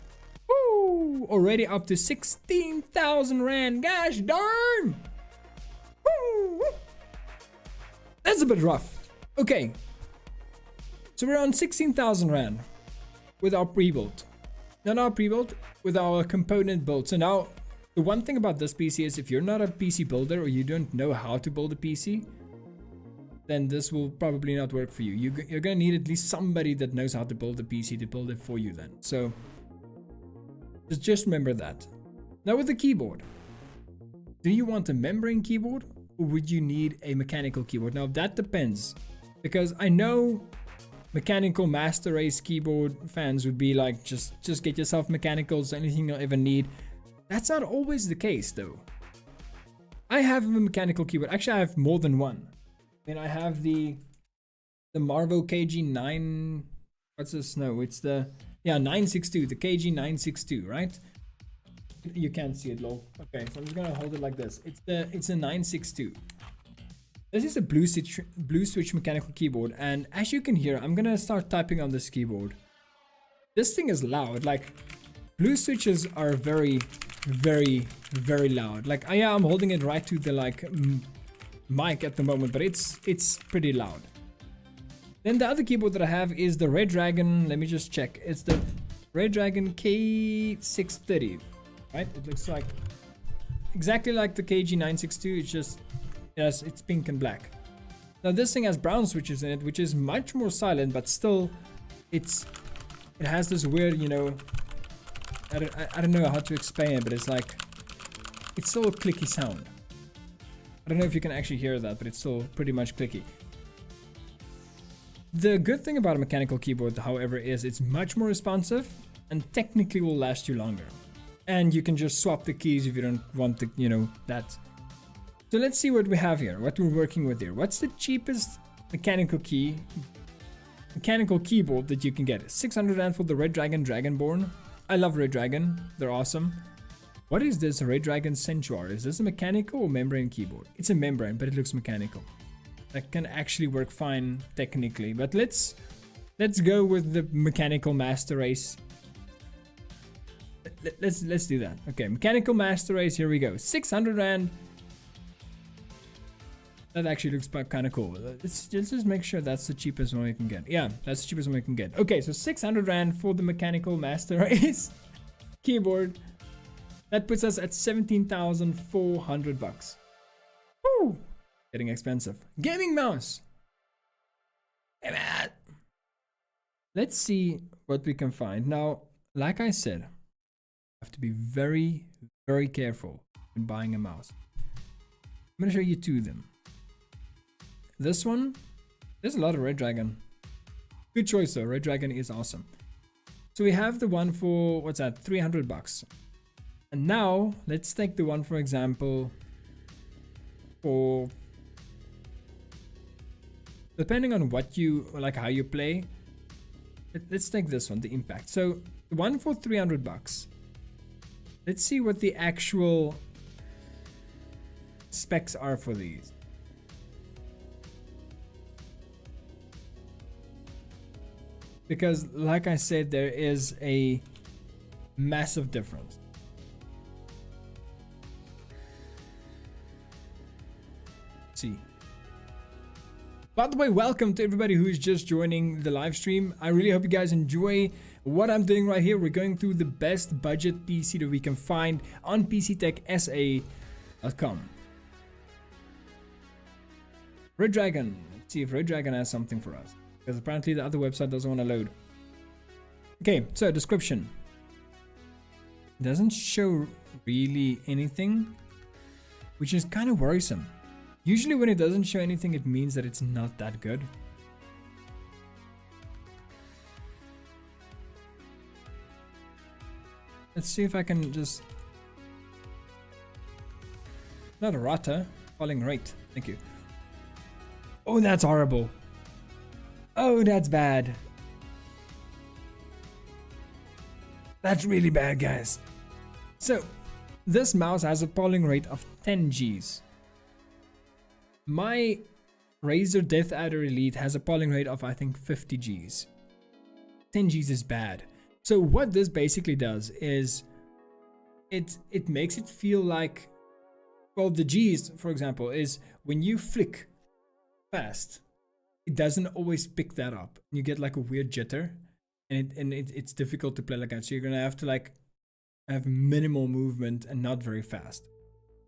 Woo! Already up to 16,000 Rand. Gosh darn! Woo! That's a bit rough. Okay. So we're on 16,000 Rand with our pre-build. Not our pre-build, with our component build. So now, the one thing about this PC is if you're not a PC builder or you don't know how to build a PC, then this will probably not work for you. You're gonna need at least somebody that knows how to build a PC to build it for you then. So just remember that. Now with the keyboard, do you want a membrane keyboard or would you need a mechanical keyboard? Now that depends, because I know mechanical master race keyboard fans would be like, just get yourself mechanicals, anything you'll ever need. That's not always the case though. I have a mechanical keyboard. Actually, I have more than one. I mean, I have the Marvo KG9. What's this? No, it's the 962. The KG962, right? You can't see it, lol. Okay, so I'm just gonna hold it like this. It's a 962. This is a blue switch mechanical keyboard, and as you can hear, I'm gonna start typing on this keyboard. This thing is loud. Like, blue switches are very, very, very loud. Like, I'm holding it right to the mic at the moment, but it's pretty loud. Then the other keyboard that I have is the Red Dragon. Let me just check. It's the Red Dragon K630, right? It looks like exactly like the KG962. It's just, yes, it's pink and black. Now this thing has brown switches in it, which is much more silent, but still, it has this weird, you know, I don't know how to explain it, but it's like, it's still a clicky sound. I don't know if you can actually hear that, but it's still pretty much clicky. The good thing about a mechanical keyboard, however, is it's much more responsive and technically will last you longer. And you can just swap the keys if you don't want to, you know, that. So let's see what we have here, what we're working with here. What's the cheapest mechanical keyboard that you can get? 600 Rand for the Red Dragon Dragonborn. I love Red Dragon, they're awesome. What is this Red Dragon Sensuar? Is this a mechanical or membrane keyboard? It's a membrane, but it looks mechanical. That can actually work fine technically, but let's go with the mechanical master race. Let's do that. Okay, mechanical master race, here we go. 600 Rand. That actually looks kind of cool. Let's just make sure that's the cheapest one we can get. Yeah, that's the cheapest one we can get. Okay, so 600 Rand for the mechanical master race keyboard. That puts us at 17,400 bucks. Woo! Getting expensive. Gaming mouse. Hey man. Let's see what we can find. Now, like I said, you have to be very, very careful when buying a mouse. I'm gonna show you two of them. This one, there's a lot of Red Dragon. Good choice though, Red Dragon is awesome. So we have the one for, what's that, 300 bucks. And now, let's take the one, for example, for, depending on what you, like how you play, let's take this one, the Impact. So, the one for 300 bucks. Let's see what the actual specs are for these. Because, like I said, there is a massive difference. Let's see. By the way, welcome to everybody who is just joining the live stream. I really hope you guys enjoy what I'm doing right here. We're going through the best budget PC that we can find on PCTechSA.com. Red Dragon. Let's see if Red Dragon has something for us, because apparently the other website doesn't want to load. Okay, so description. Doesn't show really anything, which is kind of worrisome. Usually when it doesn't show anything, it means that it's not that good. Let's see if I can just... Not errata, falling rate. Thank you. Oh, that's horrible. Oh, that's bad. That's really bad, guys. So, this mouse has a polling rate of 10 Gs. My Razer Death Adder Elite has a polling rate of, I think, 50 Gs. 10 Gs is bad. So what this basically does is it makes it feel like, well, the Gs, for example, is when you flick fast, it doesn't always pick that up. You get like a weird jitter, and it's difficult to play like that. So you're gonna have to like have minimal movement and not very fast.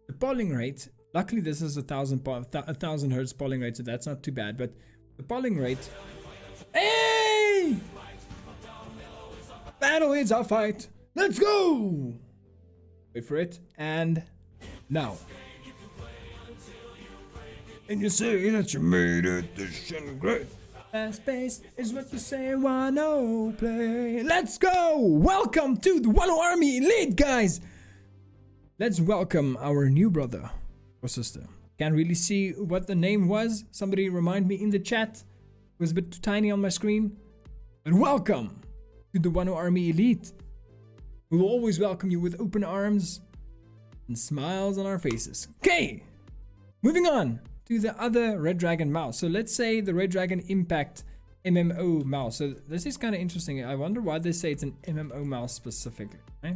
The polling rate, luckily this is 1000 hertz polling rate, so that's not too bad. But the polling rate, hey, battle is a fight. Let's go. Wait for it, and now. And you say that you made it, this shit great. Fast paced is what you say, wanna play. Let's go! Welcome to the Wano Army Elite, guys! Let's welcome our new brother or sister. Can't really see what the name was. Somebody remind me in the chat. It was a bit too tiny on my screen. But welcome to the Wano Army Elite. We will always welcome you with open arms and smiles on our faces. Okay, moving on to the other Red Dragon mouse. So let's say the Red Dragon Impact MMO mouse. So this is kind of interesting. I wonder why they say it's an MMO mouse specifically, right?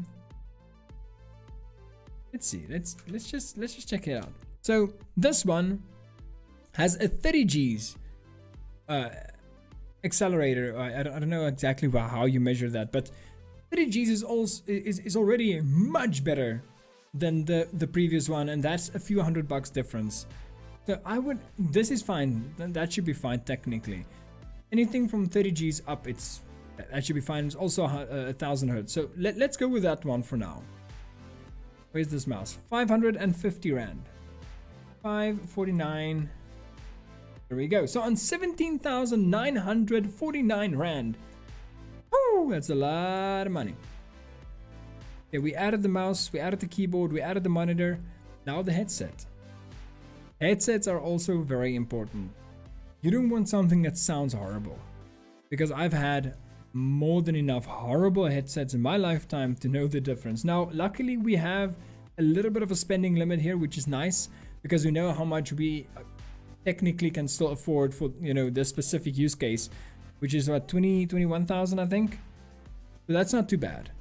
Let's see. Let's just check it out. So this one has a 30 Gs accelerator. I don't know exactly how you measure that, but 30 Gs is already much better than the previous one, and that's a few $100 difference. So this is fine. That should be fine technically. Anything from 30 Gs up, that should be fine. It's also 1000 hertz. So let's go with that one for now. Where's this mouse? 550 Rand. 549. There we go. So on 17,949 Rand. Oh, that's a lot of money. Okay, we added the mouse, we added the keyboard, we added the monitor. Now the headset. Headsets are also very important. You don't want something that sounds horrible, because I've had more than enough horrible headsets in my lifetime to know the difference. Now, luckily we have a little bit of a spending limit here, which is nice, because we know how much we technically can still afford for, you know, this specific use case, which is what, 21,000, I think. So that's not too bad.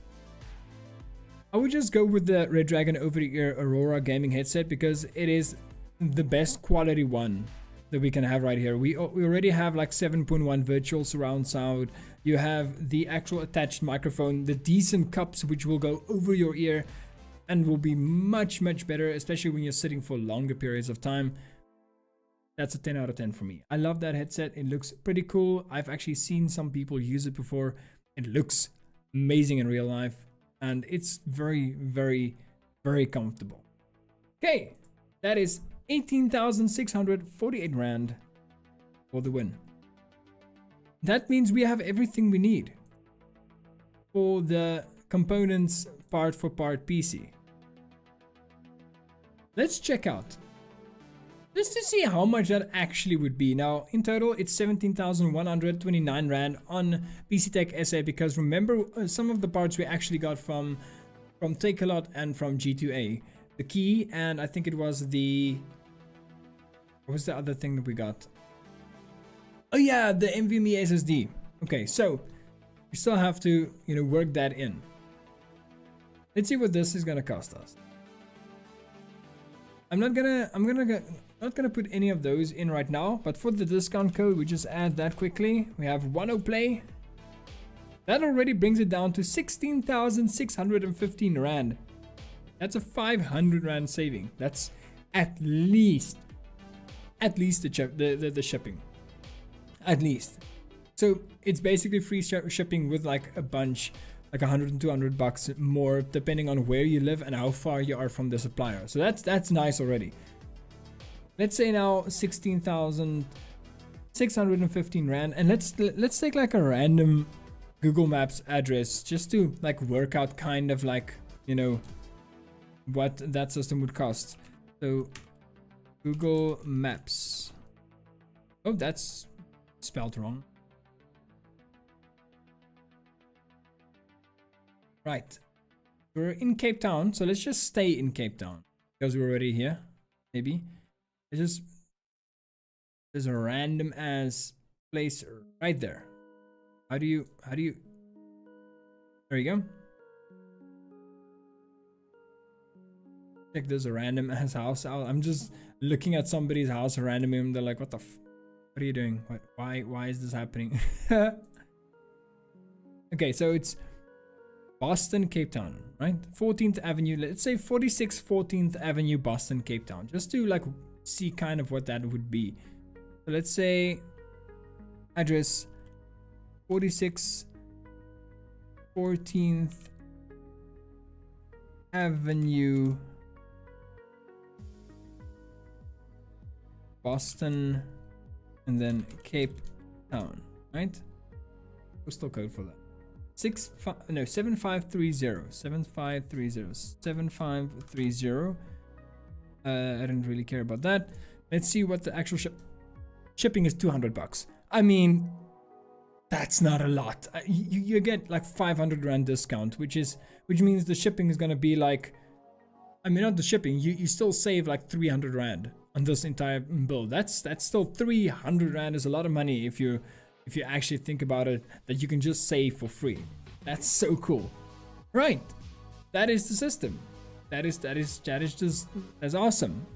I would just go with the Red Dragon over-the-ear Aurora gaming headset, because it is the best quality one that we can have right here. We already have like 7.1 virtual surround sound. You have the actual attached microphone, the decent cups which will go over your ear and will be much better, especially when you're sitting for longer periods of time. That's a 10 out of 10 for me. I love that headset. It looks pretty cool. I've actually seen some people use it before. It looks amazing in real life, and it's very comfortable. Okay, that is 18,648 Rand for the win. That means we have everything we need for the components part for part PC. Let's check out, just to see how much that actually would be. Now, in total, it's 17,129 Rand on PC Tech SA, because remember, some of the parts we actually got from Takealot and from G2A. The key, and I think it was what was the other thing that we got? Oh yeah, the NVMe SSD. Okay, so we still have to, you know, work that in. Let's see what this is gonna cost us. I'm not gonna put any of those in right now, but for the discount code, we just add that quickly. We have Play. That already brings it down to 16,615 Rand. That's a 500 Rand saving. That's at least the shipping. At least. So it's basically free shipping with like a bunch, like 100 and 200 bucks more, depending on where you live and how far you are from the supplier. So that's nice already. Let's say now 16,615 Rand, and let's take like a random Google Maps address just to like work out kind of like, you know, what that system would cost. So Google Maps. Oh, that's spelled wrong. Right. We're in Cape Town, so let's just stay in Cape Town because we're already here. Maybe it's just there's a random ass place right there. How do you? There you go. Check this random ass house out. I'm just looking at somebody's house randomly and they're like, what the what are you doing? What, why is this happening? Okay, so it's Boston, Cape Town, right? 14th Avenue, let's say 46 14th Avenue, Boston, Cape Town, just to like see kind of what that would be. So let's say address 46 14th Avenue, Boston, and then Cape Town, right? Postal code for that. 7530. I didn't really care about that. Let's see what the actual shipping is. $200. I mean, that's not a lot. You get like 500 rand discount, which means the shipping is gonna be like, I mean, not the shipping. You still save like 300 rand on this entire bill. That's still 300 rand is a lot of money if you actually think about it, that you can just save for free. That's so cool, right? That is the system. That is just, that's awesome.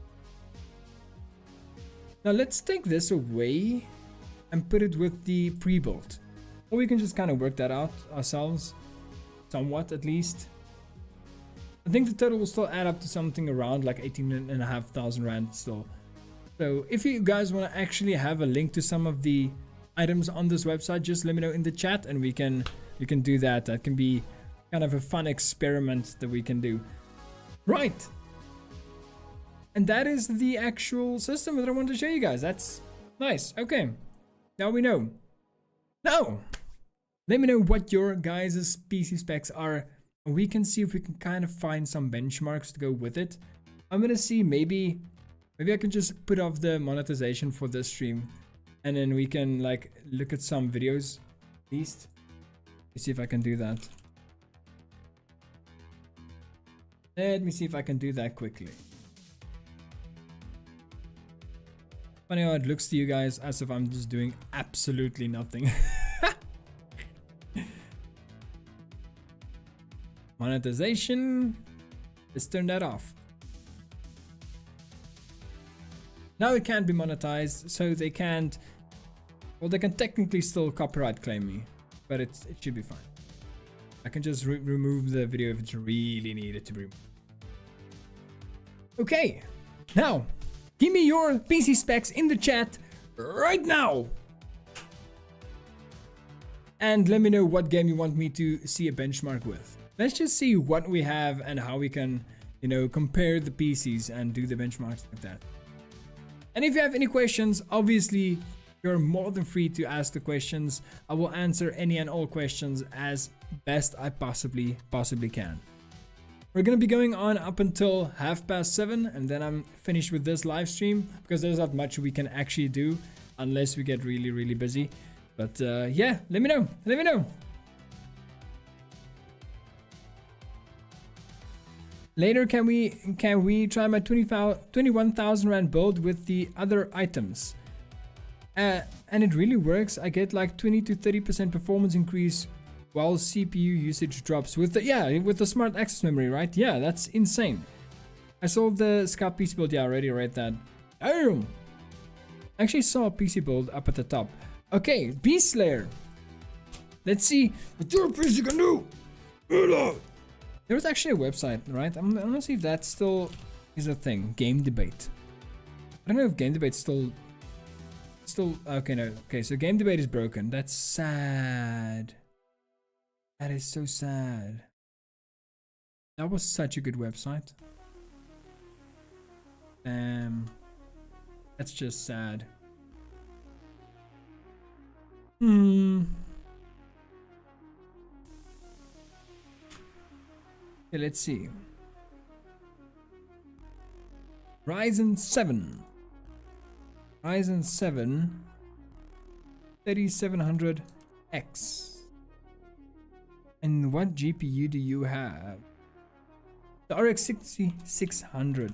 Now let's take this away and put it with the pre-built, or we can just kind of work that out ourselves, somewhat at least. I think the total will still add up to something around like 18,500 rand still. So if you guys want to actually have a link to some of the items on this website, just let me know in the chat and we can do that. That can be kind of a fun experiment that we can do. Right. And that is the actual system that I wanted to show you guys. That's nice. Okay. Now we know. Now, let me know what your guys' PC specs are. We can see if we can kind of find some benchmarks to go with it. I'm gonna see, maybe I can just put off the monetization for this stream, and then we can like look at some videos at least. Let's see if I can do that. Let me see if I can do that quickly. Funny how it looks to you guys as if I'm just doing absolutely nothing. Monetization. Let's turn that off. Now it can't be monetized, so they can't. Well, they can technically still copyright claim me, but it should be fine. I can just remove the video if it's really needed to be. Okay, now give me your PC specs in the chat right now, and let me know what game you want me to see a benchmark with. Let's just see what we have and how we can, you know, compare the PCs and do the benchmarks like that. And if you have any questions, obviously you're more than free to ask the questions. I will answer any and all questions as best I possibly can. We're gonna be going on up until 7:30, and then I'm finished with this live stream because there's not much we can actually do unless we get really busy. But yeah, let me know. Later, can we try my 21,000 rand build with the other items? And it really works. I get like 20 to 30% performance increase while CPU usage drops with the smart access memory, right? Yeah, that's insane. I saw the Scout PC build. Yeah, I already read that. Damn. I actually saw a PC build up at the top. Okay, Beast Slayer. Let's see what your PC can do. There was actually a website, right? I'm gonna see if that still is a thing. Game Debate. I don't know if Game Debate still. Okay, no. Okay, so Game Debate is broken. That's sad. That is so sad. That was such a good website. That's just sad. Okay, let's see. Ryzen 7 3700X. And what GPU do you have? The RX 6600.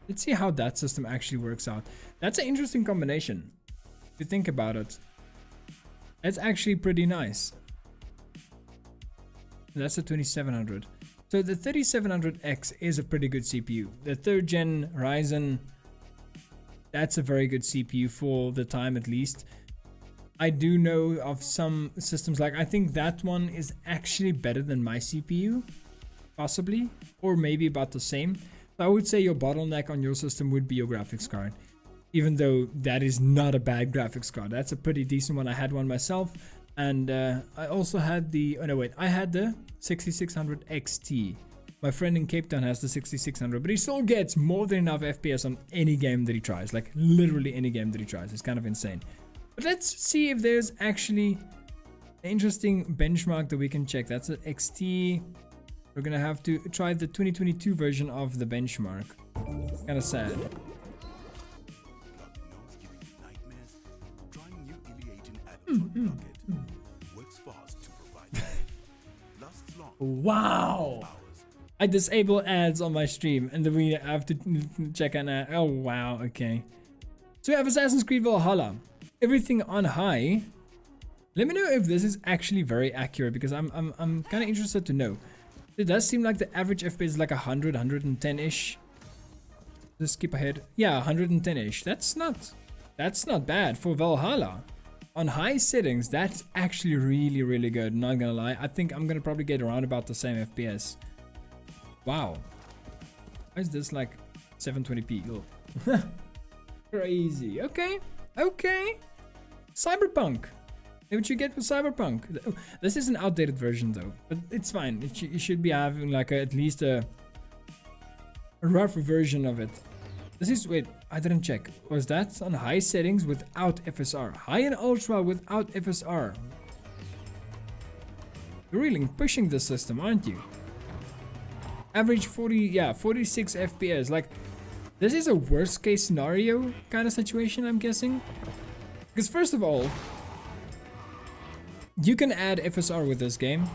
Let's see how that system actually works out. That's an interesting combination. If you think about it, it's actually pretty nice. That's the 2700. So the 3700X is a pretty good CPU. The 3rd gen Ryzen, that's a very good CPU for the time at least. I do know of some systems, like I think that one is actually better than my CPU, possibly, or maybe about the same. So I would say your bottleneck on your system would be your graphics card, even though that is not a bad graphics card. That's a pretty decent one. I had one myself, and I also had the, oh no wait, I had the 6600 XT. My friend in Cape Town has the 6600, but he still gets more than enough FPS on any game that he tries, like literally any game that he tries. It's kind of insane. But let's see if there's actually an interesting benchmark that we can check. That's an XT. We're gonna have to try the 2022 version of the benchmark. Kind of sad. Wow! I disable ads on my stream and then we have to check an ad. Oh wow, okay. So we have Assassin's Creed Valhalla. Everything on high. Let me know if this is actually very accurate, because I'm kind of interested to know. It does seem like the average FPS is like 100, 110-ish. Just skip ahead. Yeah, 110-ish. That's not bad for Valhalla. On high settings, that's actually really, really good. Not gonna lie. I think I'm gonna probably get around about the same FPS. Wow. Why is this like 720p? Oh. Crazy. Okay. Okay. Cyberpunk. What you get with Cyberpunk. This is an outdated version though, but it's fine. You should be having like at least a rough version of it. This is, wait, I didn't check. Was that on high settings without FSR? High and ultra without FSR. You're really pushing the system, aren't you? Average 46 FPS. Like, this is a worst case scenario kind of situation, I'm guessing. Because first of all, you can add FSR with this game,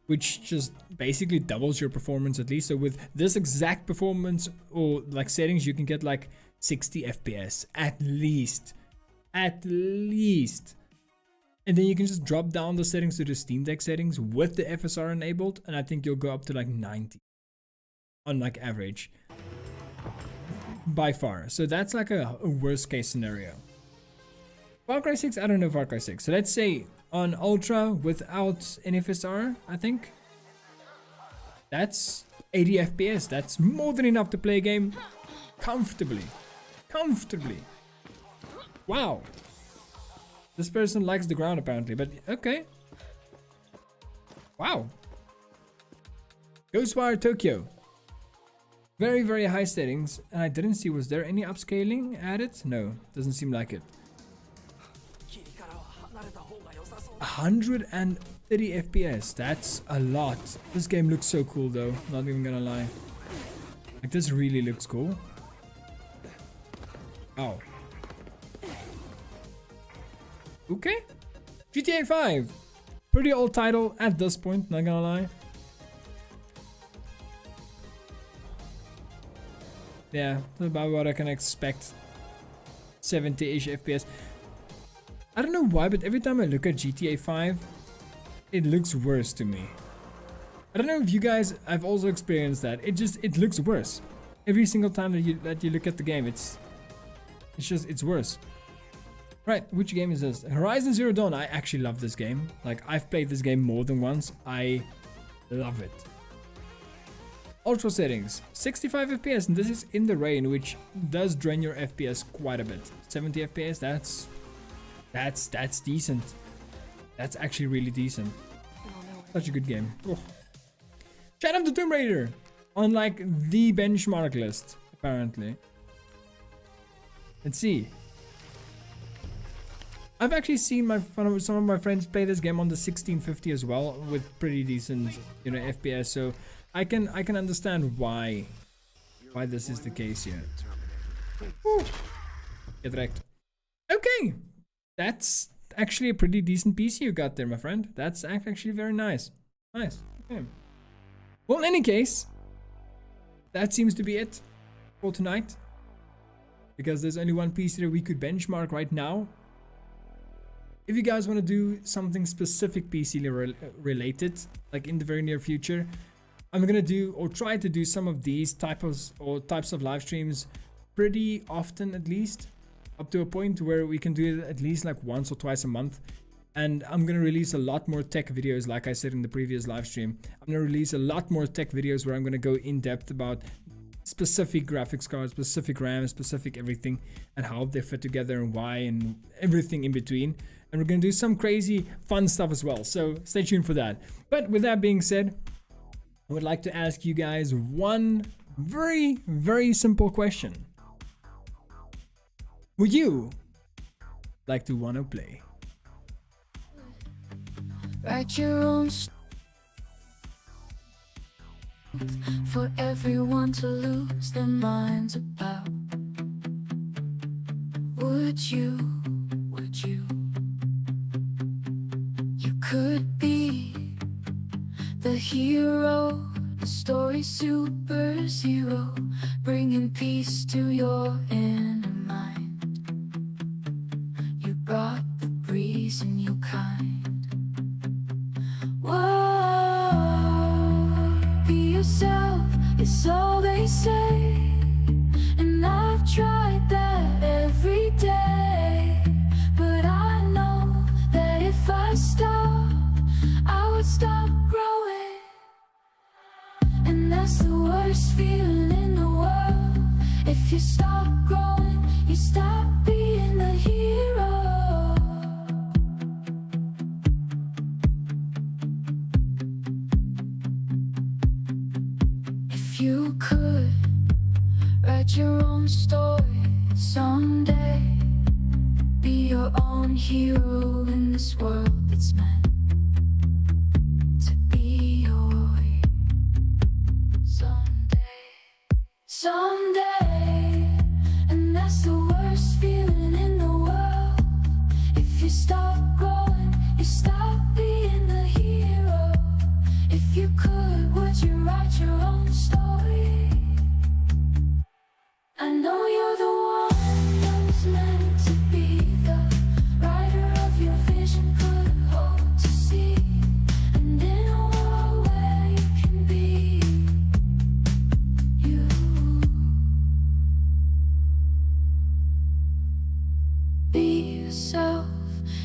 which just basically doubles your performance at least. So with this exact performance or like settings, you can get like 60 FPS at least. At least. And then you can just drop down the settings to the Steam Deck settings with the FSR enabled, and I think you'll go up to like 90 on like average. By far. So that's like a worst case scenario. Far Cry 6, I don't know Far Cry 6. So let's say on Ultra without NFSR, I think. That's 80 FPS. That's more than enough to play a game comfortably. Comfortably. Wow. This person likes the ground apparently, but okay. Wow. Ghostwire Tokyo. Very, very high settings. And I didn't see, was there any upscaling added? No, doesn't seem like it. 130 FPS, that's a lot. This game looks so cool though, not even gonna lie. Like, this really looks cool. Oh. Okay. GTA 5. Pretty old title at this point, not gonna lie. Yeah, that's about what I can expect. 70-ish FPS. I don't know why, but every time I look at GTA 5, it looks worse to me. I don't know if you guys have also experienced that. It looks worse. Every single time that you look at the game, it's worse. Right, which game is this? Horizon Zero Dawn. I actually love this game. Like, I've played this game more than once. I love it. Ultra settings, 65 FPS, and this is in the rain, which does drain your FPS quite a bit. 70 FPS, that's decent. That's actually really decent. Such a good game. Oh. Shadow of the Tomb Raider on like the benchmark list, apparently. Let's see. I've actually seen some of my friends play this game on the 1650 as well, with pretty decent, FPS. So I can understand why this is the case here. Woo. Get wrecked. Okay. That's actually a pretty decent PC you got there, my friend. That's actually very nice. Nice. Okay. Well, in any case, that seems to be it for tonight. Because there's only one PC that we could benchmark right now. If you guys want to do something specific PC related, like in the very near future, I'm gonna do or try to do some of these types of live streams pretty often, at least up to a point where we can do it at least like once or twice a month. And I'm gonna release a lot more tech videos, like I said in the previous live stream. I'm gonna release a lot more tech videos where I'm gonna go in depth about specific graphics cards, specific RAM, specific everything, and how they fit together and why, and everything in between. And we're gonna do some crazy fun stuff as well, so stay tuned for that. But with that being said, I would like to ask you guys one very simple question. Would you like to wanna play? Write your own for everyone to lose their minds about. Would you? You could be the hero, the story superhero, bringing peace to your inner mind. You brought the breeze and you kind. Whoa, be yourself, it's all they say. And I've tried that every day. But I know that if I stop, I would stop growing. And that's the worst feeling in the world. If you stop growing, you stop being the hero. If you could write your own story someday, be your own hero in this world that's meant to be yours. Someday, and that's the worst feeling in the world. If you stop growing, you stop being the hero. If you could, would you write your own story? I know you're the one that was meant to be the writer of your vision, could hope to see. And in a world where you can be you. Be yourself,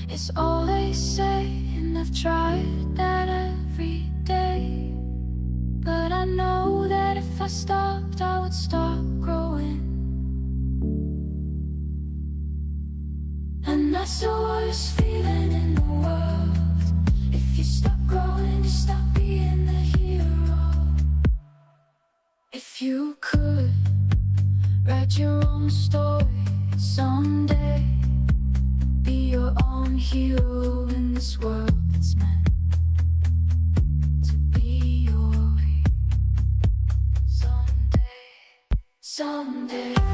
it's all they say. And I've tried that every day. But I know that if I stopped, I would stop growing. And that's the worst feeling in the world. If you stop growing, you stop being the hero. If you could write your own story someday, be your own hero in this world that's meant to be yours. Someday.